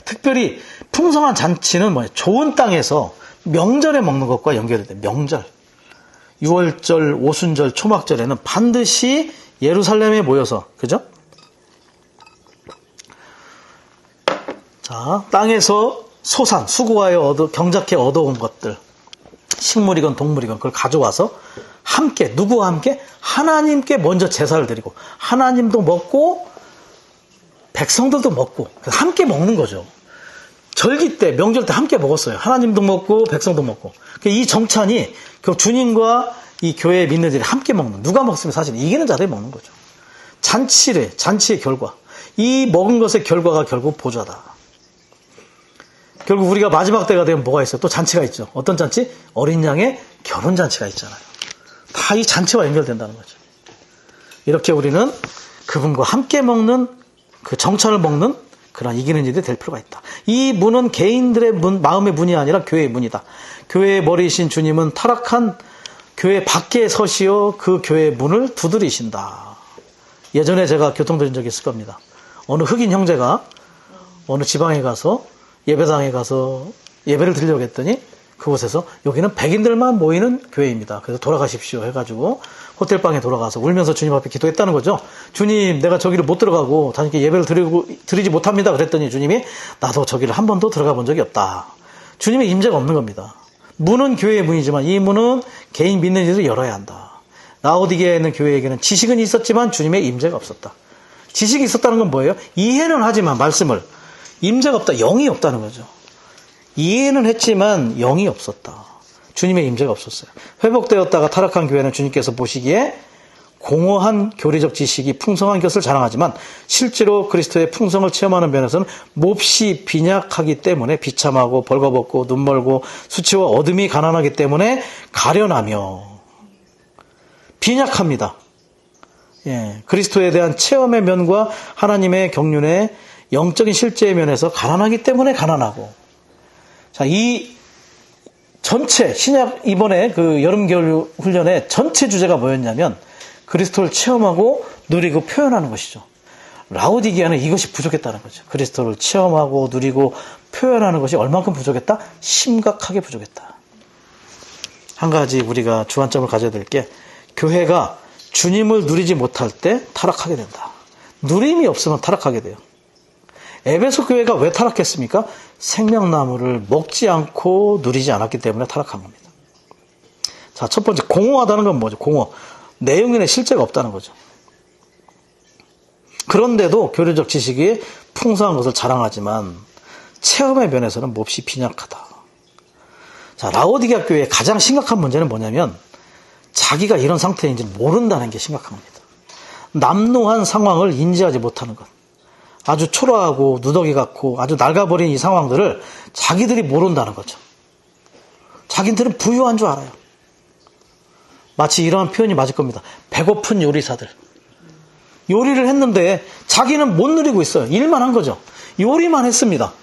특별히 풍성한 잔치는 뭐예요? 좋은 땅에서 명절에 먹는 것과 연결이 돼요. 명절. 6월절, 오순절, 초막절에는 반드시 예루살렘에 모여서, 그죠? 자, 땅에서 수고하여 경작해 얻어온 것들, 식물이건 동물이건 그걸 가져와서 함께, 누구와 함께? 하나님께 먼저 제사를 드리고, 하나님도 먹고, 백성들도 먹고, 함께 먹는 거죠. 절기 때, 명절 때 함께 먹었어요. 하나님도 먹고, 백성도 먹고. 이 정찬이 주님과 이 교회에 믿는 자들이 함께 먹는, 누가 먹으면 사실 이기는 자들이 먹는 거죠. 잔치의 결과. 이 먹은 것의 결과가 결국 보좌다. 결국 우리가 마지막 때가 되면 뭐가 있어요? 또 잔치가 있죠. 어떤 잔치? 어린 양의 결혼 잔치가 있잖아요. 다 이 잔치와 연결된다는 거죠. 이렇게 우리는 그분과 함께 먹는, 그 정찬을 먹는 그런 이기는 일이 될 필요가 있다. 이 문은 개인들의 마음의 문이 아니라 교회의 문이다. 교회의 머리이신 주님은 타락한 교회 밖에 서시어 그 교회의 문을 두드리신다. 예전에 제가 교통드린 적이 있을 겁니다. 어느 흑인 형제가 어느 지방에 가서 예배당에 가서 예배를 드리려고 했더니 그곳에서 여기는 백인들만 모이는 교회입니다. 그래서 돌아가십시오 해가지고 호텔방에 돌아가서 울면서 주님 앞에 기도했다는 거죠. 주님, 내가 저기를 못 들어가고 다니께 예배를 드리지 못합니다. 그랬더니 주님이 나도 저기를 한 번도 들어가 본 적이 없다. 주님의 임재가 없는 겁니다. 문은 교회의 문이지만 이 문은 개인 믿는 이들이 열어야 한다. 라오디게에 있는 교회에게는 지식은 있었지만 주님의 임재가 없었다. 지식이 있었다는 건 뭐예요? 이해는 하지만 말씀을 임재가 없다. 영이 없다는 거죠. 이해는 했지만 영이 없었다. 주님의 임재가 없었어요. 회복되었다가 타락한 교회는 주님께서 보시기에 공허한 교리적 지식이 풍성한 것을 자랑하지만 실제로 그리스도의 풍성을 체험하는 면에서는 몹시 빈약하기 때문에 비참하고 벌거벗고 눈멀고 수치와 어둠이 가난하기 때문에 가련하며 빈약합니다. 예, 그리스도에 대한 체험의 면과 하나님의 경륜의 영적인 실제의 면에서 가난하기 때문에 가난하고. 자, 이 전체 신약 이번에 그 여름 겨울 훈련의 전체 주제가 뭐였냐면 그리스도를 체험하고 누리고 표현하는 것이죠. 라오디게아는 이것이 부족했다는 거죠. 그리스도를 체험하고 누리고 표현하는 것이 얼만큼 부족했다? 심각하게 부족했다. 한 가지 우리가 주안점을 가져야 될 게 교회가 주님을 누리지 못할 때 타락하게 된다. 누림이 없으면 타락하게 돼요. 에베소 교회가 왜 타락했습니까? 생명나무를 먹지 않고 누리지 않았기 때문에 타락한 겁니다. 자, 첫 번째 공허하다는 건 뭐죠? 공허. 내용인의 실제가 없다는 거죠. 그런데도 교리적 지식이 풍성한 것을 자랑하지만 체험의 면에서는 몹시 빈약하다. 자, 라오디게아 교회의 가장 심각한 문제는 뭐냐면 자기가 이런 상태인지 모른다는 게 심각한 겁니다. 남루한 상황을 인지하지 못하는 것. 아주 초라하고 누더기 같고 아주 낡아버린 이 상황들을 자기들이 모른다는 거죠. 자기들은 부유한 줄 알아요. 마치 이러한 표현이 맞을 겁니다. 배고픈 요리사들. 요리를 했는데 자기는 못 누리고 있어요. 일만 한 거죠. 요리만 했습니다.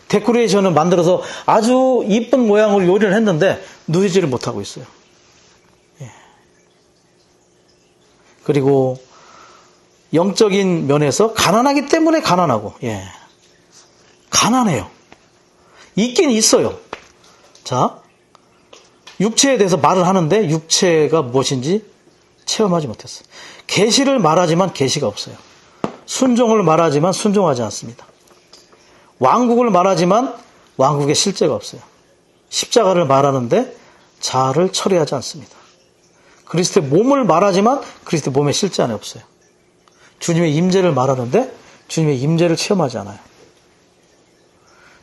데코레이션을 만들어서 아주 이쁜 모양으로 요리를 했는데 누리지를 못하고 있어요. 예. 그리고 영적인 면에서 가난하기 때문에 가난하고, 예. 가난해요. 있긴 있어요. 자, 육체에 대해서 말을 하는데 육체가 무엇인지 체험하지 못했어요. 계시를 말하지만 계시가 없어요. 순종을 말하지만 순종하지 않습니다. 왕국을 말하지만 왕국의 실제가 없어요. 십자가를 말하는데 자아를 처리하지 않습니다. 그리스도의 몸을 말하지만 그리스도의 몸의 실제 안에 없어요. 주님의 임재를 말하는데 주님의 임재를 체험하지 않아요.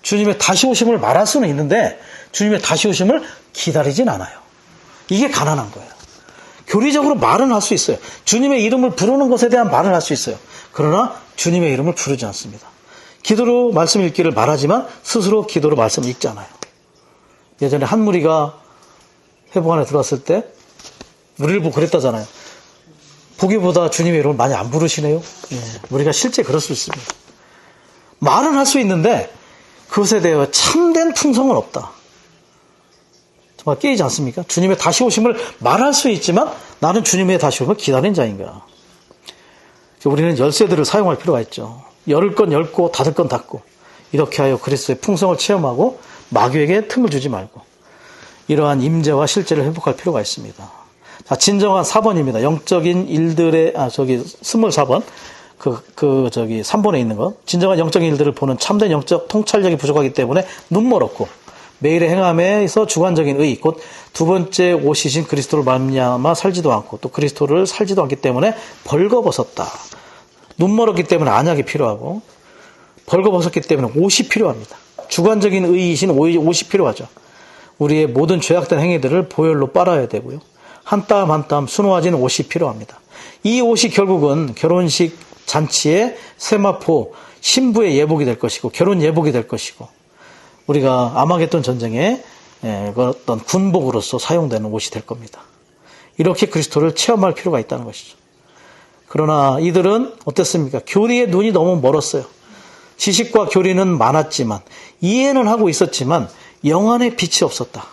주님의 다시 오심을 말할 수는 있는데 주님의 다시 오심을 기다리진 않아요. 이게 가난한 거예요. 교리적으로 말은 할 수 있어요. 주님의 이름을 부르는 것에 대한 말을 할 수 있어요. 그러나 주님의 이름을 부르지 않습니다. 기도로 말씀 읽기를 말하지만 스스로 기도로 말씀 읽지 않아요. 예전에 한 무리가 회복 안에 들어왔을 때 우리를 보고 그랬다잖아요. 보기보다 주님의 이름을 많이 안 부르시네요. 예, 우리가 실제 그럴 수 있습니다. 말은 할 수 있는데 그것에 대해 참된 풍성은 없다. 정말 깨이지 않습니까? 주님의 다시 오심을 말할 수 있지만 나는 주님의 다시 오심을 기다리는 자인가. 우리는 열쇠들을 사용할 필요가 있죠. 열을 건 열고 닫을 건 닫고 이렇게 하여 그리스도의 풍성을 체험하고 마귀에게 틈을 주지 말고 이러한 임재와 실제를 회복할 필요가 있습니다. 자, 진정한 4번입니다. 영적인 일들의, 24번. 3번에 있는 것. 진정한 영적인 일들을 보는 참된 영적 통찰력이 부족하기 때문에 눈멀었고, 매일의 행함에서 주관적인 의, 곧 두 번째 오시신 그리스도를 말미암아 살지도 않고, 또 그리스도를 살지도 않기 때문에 벌거벗었다. 눈멀었기 때문에 안약이 필요하고, 벌거벗었기 때문에 옷이 필요합니다. 주관적인 의이신 옷이 필요하죠. 우리의 모든 죄악된 행위들을 보혈로 빨아야 되고요. 한 땀 한 땀 수놓아진 옷이 필요합니다. 이 옷이 결국은 결혼식 잔치의 세마포 신부의 예복이 될 것이고 결혼 예복이 될 것이고 우리가 아마겟돈 전쟁에 어떤 군복으로서 사용되는 옷이 될 겁니다. 이렇게 그리스도를 체험할 필요가 있다는 것이죠. 그러나 이들은 어땠습니까? 교리의 눈이 너무 멀었어요. 지식과 교리는 많았지만 이해는 하고 있었지만 영 안에 빛이 없었다.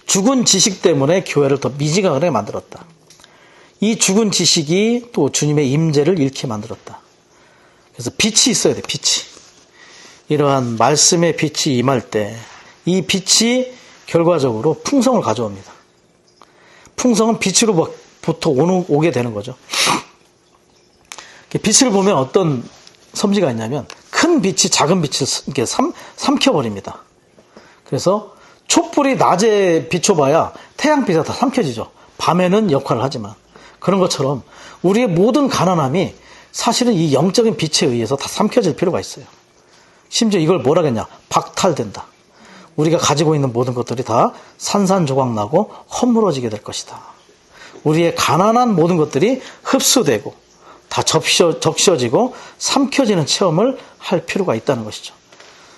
죽은 지식 때문에 교회를 더 미지근하게 만들었다. 이 죽은 지식이 또 주님의 임재를 잃게 만들었다. 그래서 빛이 있어야 돼, 빛이. 이러한 말씀의 빛이 임할 때 이 빛이 결과적으로 풍성을 가져옵니다. 풍성은 빛으로부터 오게 되는 거죠. 빛을 보면 어떤 섭리가 있냐면 큰 빛이 작은 빛을 이렇게 삼켜버립니다. 그래서 촛불이 낮에 비춰봐야 태양빛에 다 삼켜지죠. 밤에는 역할을 하지만. 그런 것처럼 우리의 모든 가난함이 사실은 이 영적인 빛에 의해서 다 삼켜질 필요가 있어요. 심지어 이걸 뭐라 하겠냐? 박탈된다. 우리가 가지고 있는 모든 것들이 다 산산조각 나고 허물어지게 될 것이다. 우리의 가난한 모든 것들이 흡수되고 다 적셔지고 삼켜지는 체험을 할 필요가 있다는 것이죠.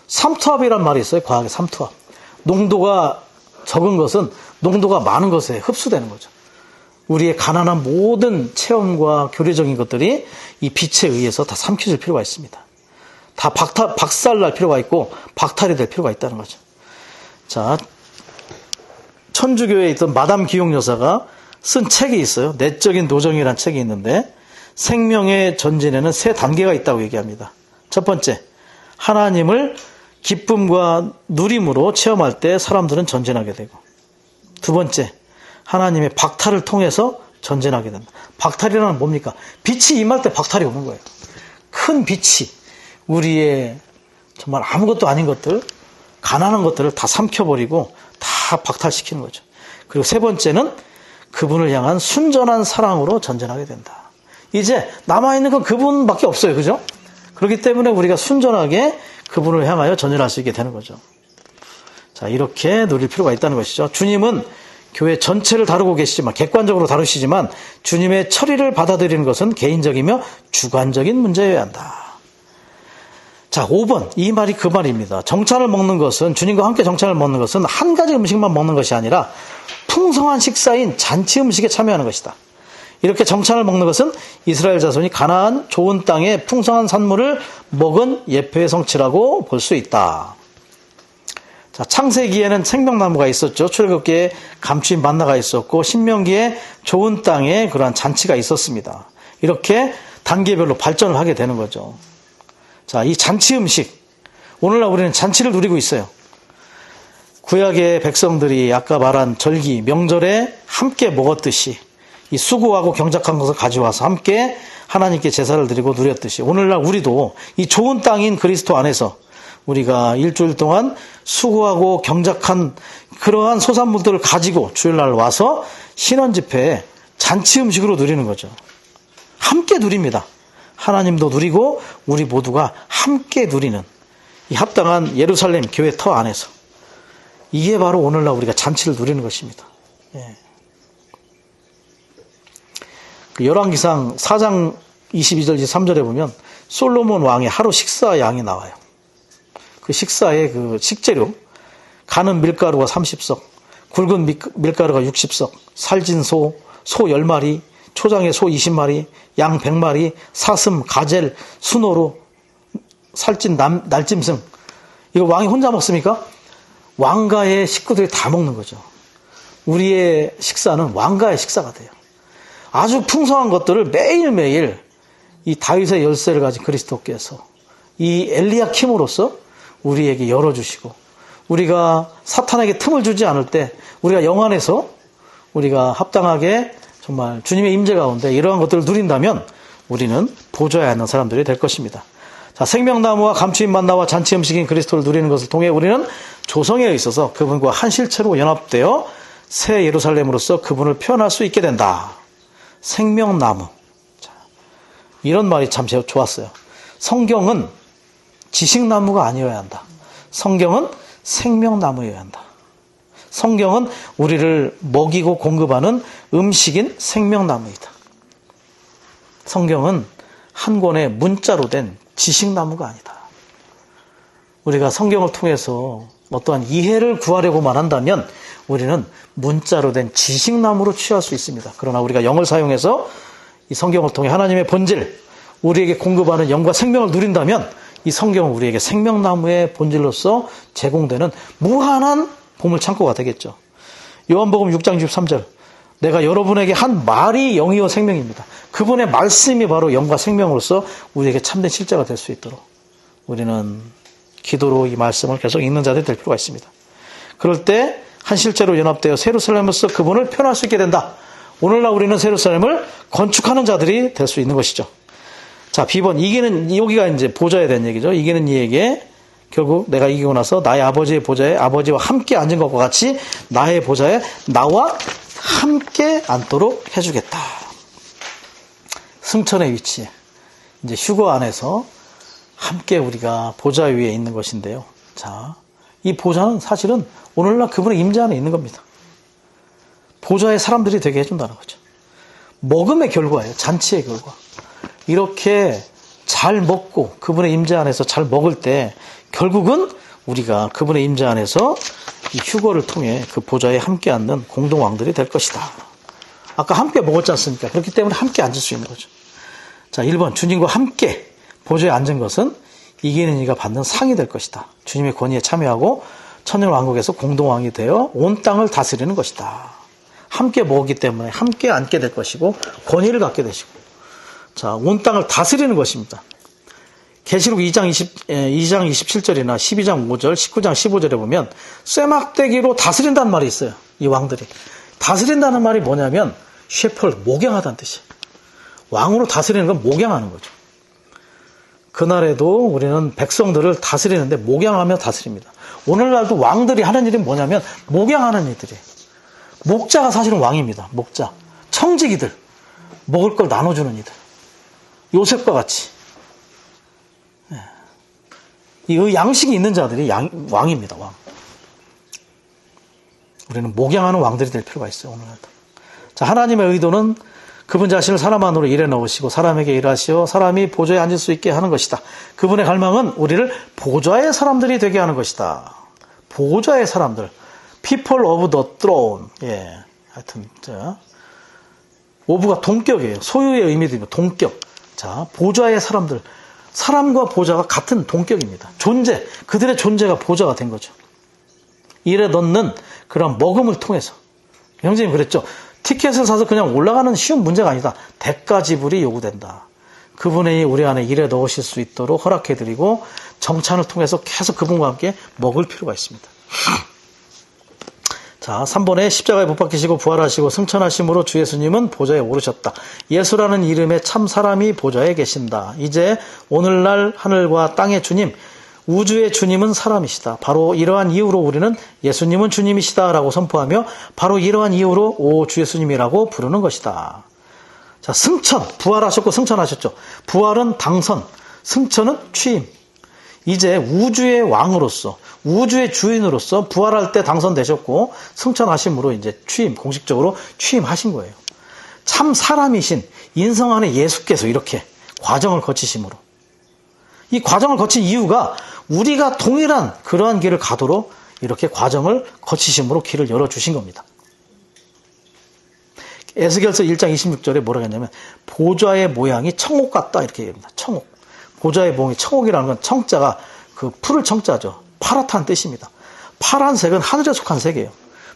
삼투압이란 말이 있어요. 과학의 삼투압. 농도가 적은 것은 농도가 많은 것에 흡수되는 거죠. 우리의 가난한 모든 체험과 교리적인 것들이 이 빛에 의해서 다 삼켜질 필요가 있습니다. 다 박살날 필요가 있고 박탈이 될 필요가 있다는 거죠. 자, 천주교에 있던 마담 기용 여사가 쓴 책이 있어요. 내적인 도정이라는 책이 있는데 생명의 전진에는 3단계가 있다고 얘기합니다. 첫 번째, 하나님을 기쁨과 누림으로 체험할 때 사람들은 전진하게 되고, 두 번째, 하나님의 박탈을 통해서 전진하게 된다. 박탈이라는 건 뭡니까? 빛이 임할 때 박탈이 오는 거예요. 큰 빛이 우리의 정말 아무것도 아닌 것들, 가난한 것들을 다 삼켜버리고 다 박탈시키는 거죠. 그리고 세 번째는 그분을 향한 순전한 사랑으로 전진하게 된다. 이제 남아있는 건 그분밖에 없어요. 그죠? 그렇기 때문에 우리가 순전하게 그분을 향하여 전진할 수 있게 되는 거죠. 자, 이렇게 누릴 필요가 있다는 것이죠. 주님은 교회 전체를 다루고 계시지만, 객관적으로 다루시지만 주님의 처리를 받아들이는 것은 개인적이며 주관적인 문제여야 한다. 자, 5번. 이 말이 그 말입니다. 정찬을 먹는 것은, 주님과 함께 정찬을 먹는 것은 한 가지 음식만 먹는 것이 아니라 풍성한 식사인 잔치 음식에 참여하는 것이다. 이렇게 정찬을 먹는 것은 이스라엘 자손이 가나안 좋은 땅에 풍성한 산물을 먹은 예표의 성취라고 볼 수 있다. 자, 창세기에는 생명나무가 있었죠. 출애굽기에 감추인 만나가 있었고, 신명기에 좋은 땅에 그러한 잔치가 있었습니다. 이렇게 단계별로 발전을 하게 되는 거죠. 자, 이 잔치 음식, 오늘날 우리는 잔치를 누리고 있어요. 구약의 백성들이 아까 말한 절기, 명절에 함께 먹었듯이 이 수고하고 경작한 것을 가져와서 함께 하나님께 제사를 드리고 누렸듯이 오늘날 우리도 이 좋은 땅인 그리스도 안에서 우리가 일주일 동안 수고하고 경작한 그러한 소산물들을 가지고 주일날 와서 신원집회에 잔치 음식으로 누리는 거죠. 함께 누립니다. 하나님도 누리고 우리 모두가 함께 누리는 이 합당한 예루살렘 교회 터 안에서, 이게 바로 오늘날 우리가 잔치를 누리는 것입니다. 예. 그 열왕기상 4장 22절 23절에 보면 솔로몬 왕의 하루 식사 양이 나와요. 그 식사의 그 식재료, 가는 밀가루가 30석, 굵은 밀가루가 60석, 살진 소 10마리, 초장의 소 20마리, 양 100마리, 사슴, 가젤, 순호로, 살찐 날짐승. 이거 왕이 혼자 먹습니까? 왕가의 식구들이 다 먹는 거죠. 우리의 식사는 왕가의 식사가 돼요. 아주 풍성한 것들을 매일매일 이 다윗의 열쇠를 가진 그리스도께서 이 엘리야킴으로서 우리에게 열어주시고, 우리가 사탄에게 틈을 주지 않을 때 우리가 영안에서 우리가 합당하게 정말 주님의 임재 가운데 이러한 것들을 누린다면 우리는 보좌에 앉는 사람들이 될 것입니다. 자, 생명나무와 감추인 만나와 잔치 음식인 그리스도를 누리는 것을 통해 우리는 조성에 있어서 그분과 한 실체로 연합되어 새 예루살렘으로서 그분을 표현할 수 있게 된다. 생명나무. 자, 이런 말이 참 좋았어요. 성경은 지식나무가 아니어야 한다. 성경은 생명나무여야 한다. 성경은 우리를 먹이고 공급하는 음식인 생명나무이다. 성경은 한 권의 문자로 된 지식나무가 아니다. 우리가 성경을 통해서 어떠한 이해를 구하려고만 한다면 우리는 문자로 된 지식나무로 취할 수 있습니다. 그러나 우리가 영을 사용해서 이 성경을 통해 하나님의 본질, 우리에게 공급하는 영과 생명을 누린다면 이 성경은 우리에게 생명나무의 본질로서 제공되는 무한한 보물창고가 되겠죠. 요한복음 6장 63절, 내가 여러분에게 한 말이 영이요 생명입니다. 그분의 말씀이 바로 영과 생명으로서 우리에게 참된 실제가 될 수 있도록 우리는 기도로 이 말씀을 계속 읽는 자들이 될 필요가 있습니다. 그럴 때 한 실제로 연합되어 예루살렘으로서 그분을 표현할 수 있게 된다. 오늘날 우리는 예루살렘을 건축하는 자들이 될 수 있는 것이죠. 자, B번. 이기는, 여기가 이제 보좌에 대한 얘기죠. 이기는 이에게 결국 내가 이기고 나서 나의 아버지의 보좌에 아버지와 함께 앉은 것과 같이 나의 보좌에 나와 함께 앉도록 해주겠다. 승천의 위치에 이제 휴거 안에서 함께 우리가 보좌 위에 있는 것인데요. 자, 이 보좌는 사실은 오늘날 그분의 임재 안에 있는 겁니다. 보좌에 사람들이 되게 해준다는 거죠. 먹음의 결과예요. 잔치의 결과. 이렇게 잘 먹고 그분의 임재 안에서 잘 먹을 때 결국은 우리가 그분의 임재 안에서 이 휴거를 통해 그 보좌에 함께 앉는 공동왕들이 될 것이다. 아까 함께 먹었지 않습니까? 그렇기 때문에 함께 앉을 수 있는 거죠. 자, 1번. 주님과 함께 보좌에 앉은 것은 이기는 이가 받는 상이 될 것이다. 주님의 권위에 참여하고 천년왕국에서 공동왕이 되어 온 땅을 다스리는 것이다. 함께 먹기 때문에 함께 앉게 될 것이고 권위를 갖게 되시고, 자, 온 땅을 다스리는 것입니다. 계시록 2장 27절이나 12장 5절, 19장 15절에 보면 쇠막대기로 다스린다는 말이 있어요. 이 왕들이. 다스린다는 말이 뭐냐면 셰펄, 목양하다는 뜻이에요. 왕으로 다스리는 건 목양하는 거죠. 그날에도 우리는 백성들을 다스리는데 목양하며 다스립니다. 오늘날도 왕들이 하는 일이 뭐냐면 목양하는 일들이에요. 목자가 사실은 왕입니다. 목자. 청지기들. 먹을 걸 나눠주는 이들. 요셉과 같이. 이 양식이 있는 자들이 왕입니다. 왕. 우리는 목양하는 왕들이 될 필요가 있어요. 오늘날도. 자, 하나님의 의도는 그분 자신을 사람 안으로 일해 넣으시고 사람에게 일하시어 사람이 보좌에 앉을 수 있게 하는 것이다. 그분의 갈망은 우리를 보좌의 사람들이 되게 하는 것이다. 보좌의 사람들. People of the throne. 예. 하여튼, 자. 오브가 동격이에요. 소유의 의미도 동격. 자, 보좌의 사람들. 사람과 보좌가 같은 동격입니다. 존재. 그들의 존재가 보좌가 된 거죠. 일에 넣는 그런 먹음을 통해서. 형제님 그랬죠. 티켓을 사서 그냥 올라가는 쉬운 문제가 아니다. 대가 지불이 요구된다. 그분이 우리 안에 일에 넣으실 수 있도록 허락해드리고 정찬을 통해서 계속 그분과 함께 먹을 필요가 있습니다. 자, 3번에 십자가에 못 박히시고 부활하시고 승천하심으로 주 예수님은 보좌에 오르셨다. 예수라는 이름의 참 사람이 보좌에 계신다. 이제 오늘날 하늘과 땅의 주님, 우주의 주님은 사람이시다. 바로 이러한 이유로 우리는 예수님은 주님이시다라고 선포하며 바로 이러한 이유로 오 주 예수님이라고 부르는 것이다. 자, 승천, 부활하셨고 승천하셨죠. 부활은 당선, 승천은 취임. 이제 우주의 왕으로서, 우주의 주인으로서 부활할 때 당선되셨고 승천하심으로 이제 취임, 공식적으로 취임하신 거예요. 참 사람이신 인성 안에 예수께서 이렇게 과정을 거치심으로. 이 과정을 거친 이유가 우리가 동일한 그러한 길을 가도록 이렇게 과정을 거치심으로 길을 열어주신 겁니다. 에스겔서 1장 26절에 뭐라고 했냐면 보좌의 모양이 청옥 같다 이렇게 얘기합니다. 청옥. 보좌의 모양이 청옥이라는 건 청자가 그 푸를 청자죠. 파랗다는 뜻입니다. 파란색은 하늘에 속한 색이에요.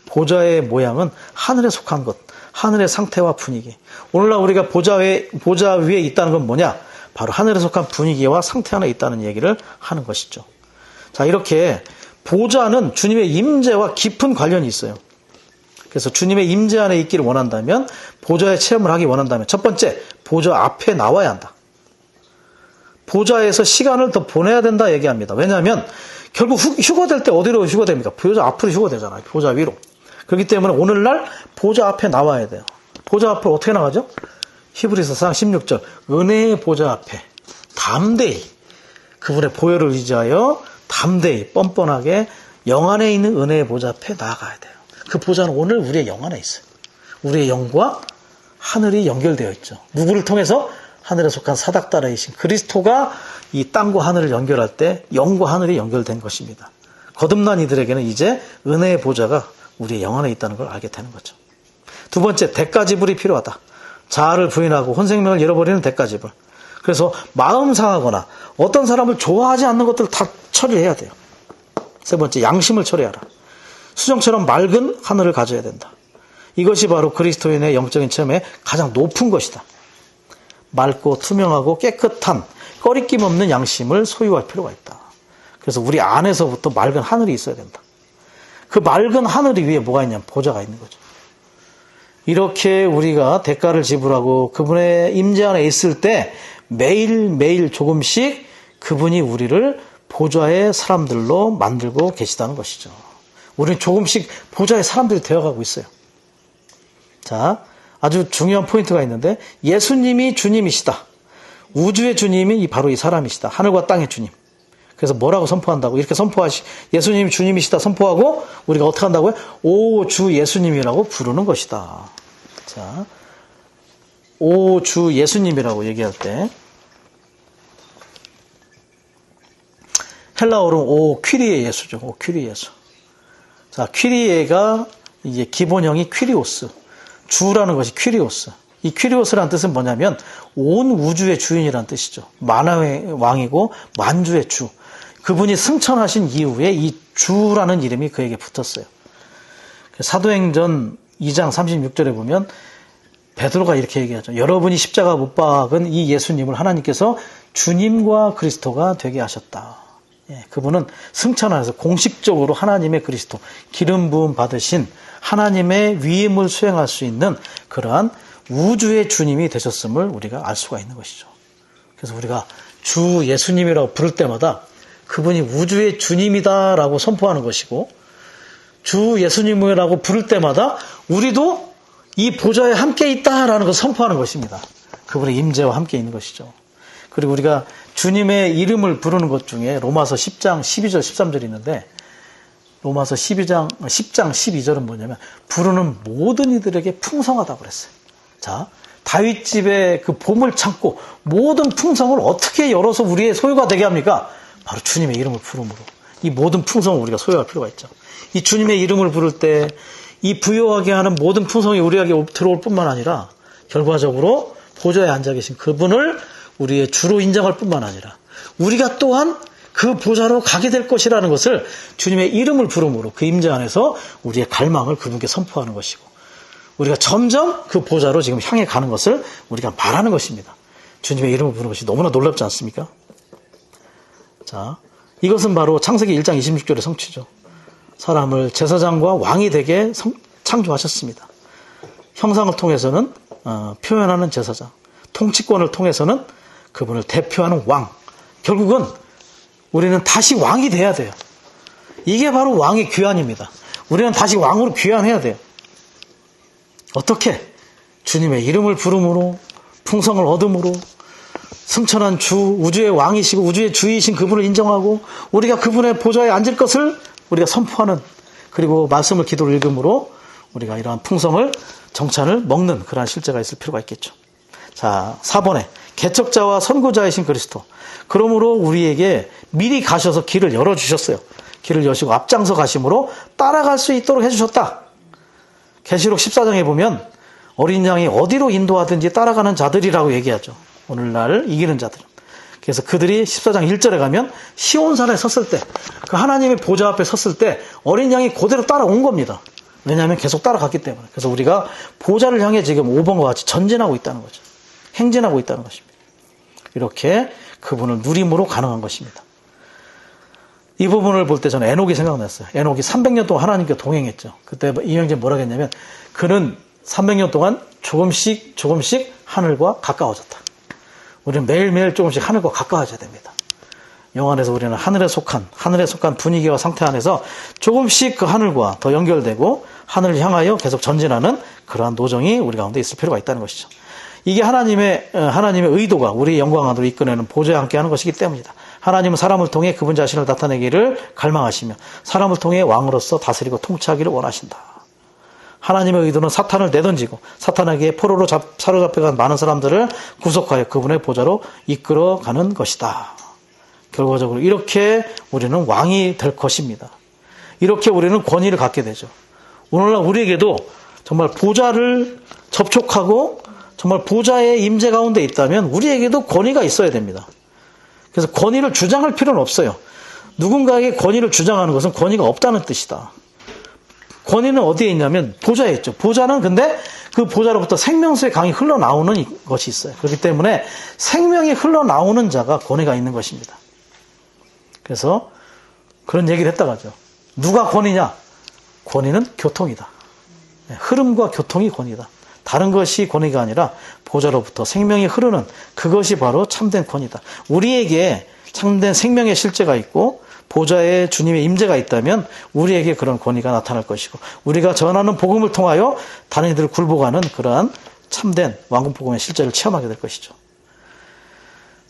보좌의 모양은 하늘에 속한 것, 하늘의 상태와 분위기. 오늘날 우리가 보좌 위에 있다는 건 뭐냐? 바로 하늘에 속한 분위기와 상태 안에 있다는 얘기를 하는 것이죠. 자, 이렇게 보좌는 주님의 임재와 깊은 관련이 있어요. 그래서 주님의 임재 안에 있기를 원한다면, 보좌의 체험을 하기 원한다면, 첫 번째, 보좌 앞에 나와야 한다. 보좌에서 시간을 더 보내야 된다 얘기합니다. 왜냐하면 결국 휴거될 때 어디로 휴거됩니까? 보좌 앞으로 휴거되잖아요. 보좌 위로. 그렇기 때문에 오늘날 보좌 앞에 나와야 돼요. 보좌 앞으로 어떻게 나가죠? 히브리서 4장 16절 은혜의 보좌 앞에 담대히 그분의 보혈을 의지하여 담대히 뻔뻔하게 영 안에 있는 은혜의 보좌 앞에 나아가야 돼요. 그 보좌는 오늘 우리의 영 안에 있어요. 우리의 영과 하늘이 연결되어 있죠. 누구를 통해서? 하늘에 속한 사닥다라이신 그리스도가 이 땅과 하늘을 연결할 때 영과 하늘이 연결된 것입니다. 거듭난 이들에게는 이제 은혜의 보좌가 우리의 영 안에 있다는 걸 알게 되는 거죠. 두 번째, 대가 지불이 필요하다. 자아를 부인하고 혼생명을 잃어버리는 대가 지불. 그래서 마음 상하거나 어떤 사람을 좋아하지 않는 것들을 다 처리해야 돼요. 세 번째, 양심을 처리하라. 수정처럼 맑은 하늘을 가져야 된다. 이것이 바로 그리스도인의 영적인 체험의 가장 높은 것이다. 맑고 투명하고 깨끗한 꺼리낌 없는 양심을 소유할 필요가 있다. 그래서 우리 안에서부터 맑은 하늘이 있어야 된다. 그 맑은 하늘 위에 뭐가 있냐면 보좌가 있는 거죠. 이렇게 우리가 대가를 지불하고 그분의 임재 안에 있을 때 매일매일 조금씩 그분이 우리를 보좌의 사람들로 만들고 계시다는 것이죠. 우리는 조금씩 보좌의 사람들이 되어가고 있어요. 자, 아주 중요한 포인트가 있는데 예수님이 주님이시다. 우주의 주님이 바로 이 사람이시다. 하늘과 땅의 주님. 그래서 뭐라고 선포한다고? 이렇게 예수님이 주님이시다 선포하고 우리가 어떻게 한다고요? 오 주 예수님이라고 부르는 것이다. 자, 오 주 예수님이라고 얘기할 때 헬라어로 오 퀴리에 예수죠. 오 퀴리 예수. 자, 퀴리에가 이제 기본형이 퀴리오스. 주라는 것이 퀴리오스. 이 퀴리오스라는 뜻은 뭐냐면 온 우주의 주인이라는 뜻이죠. 만왕의 왕이고 만주의 주. 그분이 승천하신 이후에 이 주라는 이름이 그에게 붙었어요. 사도행전 2장 36절에 보면 베드로가 이렇게 얘기하죠. 여러분이 십자가 못 박은 이 예수님을 하나님께서 주님과 그리스도가 되게 하셨다. 예, 그분은 승천하셔서 공식적으로 하나님의 그리스도, 기름 부음 받으신 하나님의 위임을 수행할 수 있는 그러한 우주의 주님이 되셨음을 우리가 알 수가 있는 것이죠. 그래서 우리가 주 예수님이라고 부를 때마다 그분이 우주의 주님이다라고 선포하는 것이고, 주 예수님이라고 부를 때마다 우리도 이 보좌에 함께 있다라는 것을 선포하는 것입니다. 그분의 임재와 함께 있는 것이죠. 그리고 우리가 주님의 이름을 부르는 것 중에 로마서 10장 12절 13절이 있는데, 로마서 10장 12절은 뭐냐면 부르는 모든 이들에게 풍성하다고 그랬어요. 자, 다윗집의 그 보물 창고 모든 풍성을 어떻게 열어서 우리의 소유가 되게 합니까? 바로 주님의 이름을 부름으로. 이 모든 풍성을 우리가 소유할 필요가 있죠. 이 주님의 이름을 부를 때 이 부요하게 하는 모든 풍성이 우리에게 들어올 뿐만 아니라 결과적으로 보좌에 앉아 계신 그분을 우리의 주로 인정할 뿐만 아니라 우리가 또한 그 보좌로 가게 될 것이라는 것을 주님의 이름을 부름으로 그 임재 안에서 우리의 갈망을 그분께 선포하는 것이고, 우리가 점점 그 보좌로 지금 향해 가는 것을 우리가 말하는 것입니다. 주님의 이름을 부르는 것이 너무나 놀랍지 않습니까? 자, 이것은 바로 창세기 1장 26절의 성취죠. 사람을 제사장과 왕이 되게 창조하셨습니다. 형상을 통해서는 표현하는 제사장, 통치권을 통해서는 그분을 대표하는 왕. 결국은 우리는 다시 왕이 돼야 돼요. 이게 바로 왕의 귀환입니다. 우리는 다시 왕으로 귀환해야 돼요. 어떻게? 주님의 이름을 부름으로, 풍성을 얻음으로, 승천한 주, 우주의 왕이시고 우주의 주이신 그분을 인정하고 우리가 그분의 보좌에 앉을 것을 우리가 선포하는, 그리고 말씀을 기도를 읽음으로 우리가 이러한 풍성을, 정찬을 먹는 그러한 실제가 있을 필요가 있겠죠. 자, 4번에 개척자와 선구자이신 그리스도. 그러므로 우리에게 미리 가셔서 길을 열어주셨어요. 길을 여시고 앞장서 가심으로 따라갈 수 있도록 해주셨다. 계시록 14장에 보면 어린 양이 어디로 인도하든지 따라가는 자들이라고 얘기하죠. 오늘날 이기는 자들은. 그래서 그들이 14장 1절에 가면 시온산에 섰을 때, 그 하나님의 보좌 앞에 섰을 때 어린 양이 그대로 따라온 겁니다. 왜냐하면 계속 따라갔기 때문에. 그래서 우리가 보좌를 향해 지금 5번과 같이 전진하고 있다는 거죠. 행진하고 있다는 것입니다. 이렇게 그분을 누림으로 가능한 것입니다. 이 부분을 볼 때 저는 에녹이 생각났어요. 에녹이 300년 동안 하나님과 동행했죠. 그때 이명재 뭐라고 했냐면 그는 300년 동안 조금씩 하늘과 가까워졌다. 우리는 매일매일 조금씩 하늘과 가까워져야 됩니다. 영안에서 우리는 하늘에 속한 분위기와 상태 안에서 조금씩 그 하늘과 더 연결되고 하늘을 향하여 계속 전진하는 그러한 노정이 우리 가운데 있을 필요가 있다는 것이죠. 이게 하나님의 의도가 우리의 영광 안으로 이끌어내는 보좌에 함께하는 것이기 때문이다. 하나님은 사람을 통해 그분 자신을 나타내기를 갈망하시며 사람을 통해 왕으로서 다스리고 통치하기를 원하신다. 하나님의 의도는 사탄을 내던지고 사탄에게 포로로 사로잡혀간 많은 사람들을 구속하여 그분의 보좌로 이끌어가는 것이다. 결과적으로 이렇게 우리는 왕이 될 것입니다. 이렇게 우리는 권위를 갖게 되죠. 오늘날 우리에게도 정말 보좌를 접촉하고 정말 보좌의 임재 가운데 있다면 우리에게도 권위가 있어야 됩니다. 그래서 권위를 주장할 필요는 없어요. 누군가에게 권위를 주장하는 것은 권위가 없다는 뜻이다. 권위는 어디에 있냐면 보좌에 있죠. 보좌는 근데 그 보좌로부터 생명수의 강이 흘러나오는 것이 있어요. 그렇기 때문에 생명이 흘러나오는 자가 권위가 있는 것입니다. 그래서 그런 얘기를 했다고 하죠. 누가 권위냐? 권위는 교통이다. 흐름과 교통이 권위다. 다른 것이 권위가 아니라 보좌로부터 생명이 흐르는 그것이 바로 참된 권위다. 우리에게 참된 생명의 실제가 있고 보좌에 주님의 임재가 있다면 우리에게 그런 권위가 나타날 것이고 우리가 전하는 복음을 통하여 다른 이들을 굴복하는 그러한 참된 왕국복음의 실제를 체험하게 될 것이죠.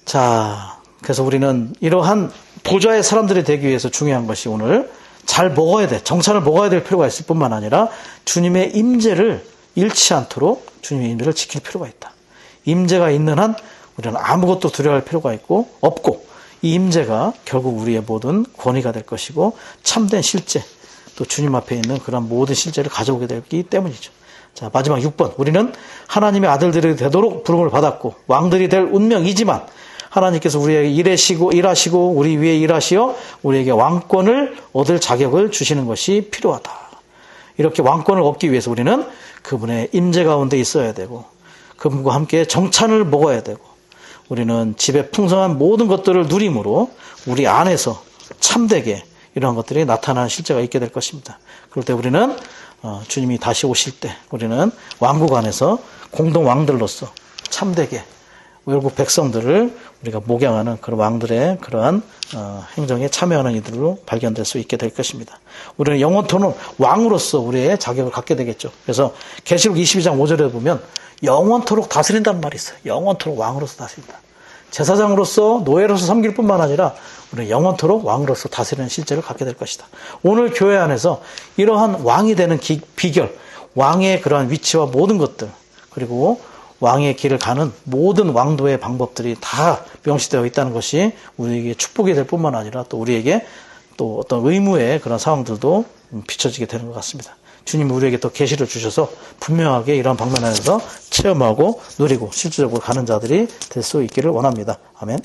자, 그래서 우리는 이러한 보좌의 사람들이 되기 위해서 중요한 것이 오늘 잘 먹어야 돼. 정찬을 먹어야 될 필요가 있을 뿐만 아니라 주님의 임재를 잃지 않도록 주님의 임재를 지킬 필요가 있다. 임재가 있는 한 우리는 아무것도 두려워할 필요가 없고 이 임재가 결국 우리의 모든 권위가 될 것이고 참된 실제 또 주님 앞에 있는 그런 모든 실제를 가져오게 되기 때문이죠. 자, 마지막 6번. 우리는 하나님의 아들들이 되도록 부름을 받았고 왕들이 될 운명이지만 하나님께서 우리에게 일하시고 우리 위에 일하시어 우리에게 왕권을 얻을 자격을 주시는 것이 필요하다. 이렇게 왕권을 얻기 위해서 우리는 그분의 임재 가운데 있어야 되고 그분과 함께 정찬을 먹어야 되고 우리는 집에 풍성한 모든 것들을 누림으로 우리 안에서 참되게 이러한 것들이 나타나는 실제가 있게 될 것입니다. 그럴 때 우리는 주님이 다시 오실 때 우리는 왕국 안에서 공동 왕들로서 참되게 외국 백성들을 우리가 목양하는 그런 왕들의 그러한 행정에 참여하는 이들로 발견될 수 있게 될 것입니다. 우리는 영원토록 왕으로서 우리의 자격을 갖게 되겠죠. 그래서 계시록 22장 5절에 보면 영원토록 다스린다는 말이 있어요. 영원토록 왕으로서 다스린다. 제사장으로서 노예로서 섬길 뿐만 아니라 우리는 영원토록 왕으로서 다스리는 실제를 갖게 될 것이다. 오늘 교회 안에서 이러한 왕이 되는 비결, 왕의 그러한 위치와 모든 것들 그리고 왕의 길을 가는 모든 왕도의 방법들이 다 명시되어 있다는 것이 우리에게 축복이 될 뿐만 아니라 또 우리에게 또 어떤 의무의 그런 상황들도 비춰지게 되는 것 같습니다. 주님 우리에게 또 계시를 주셔서 분명하게 이런 방면 안에서 체험하고 누리고 실질적으로 가는 자들이 될 수 있기를 원합니다. 아멘.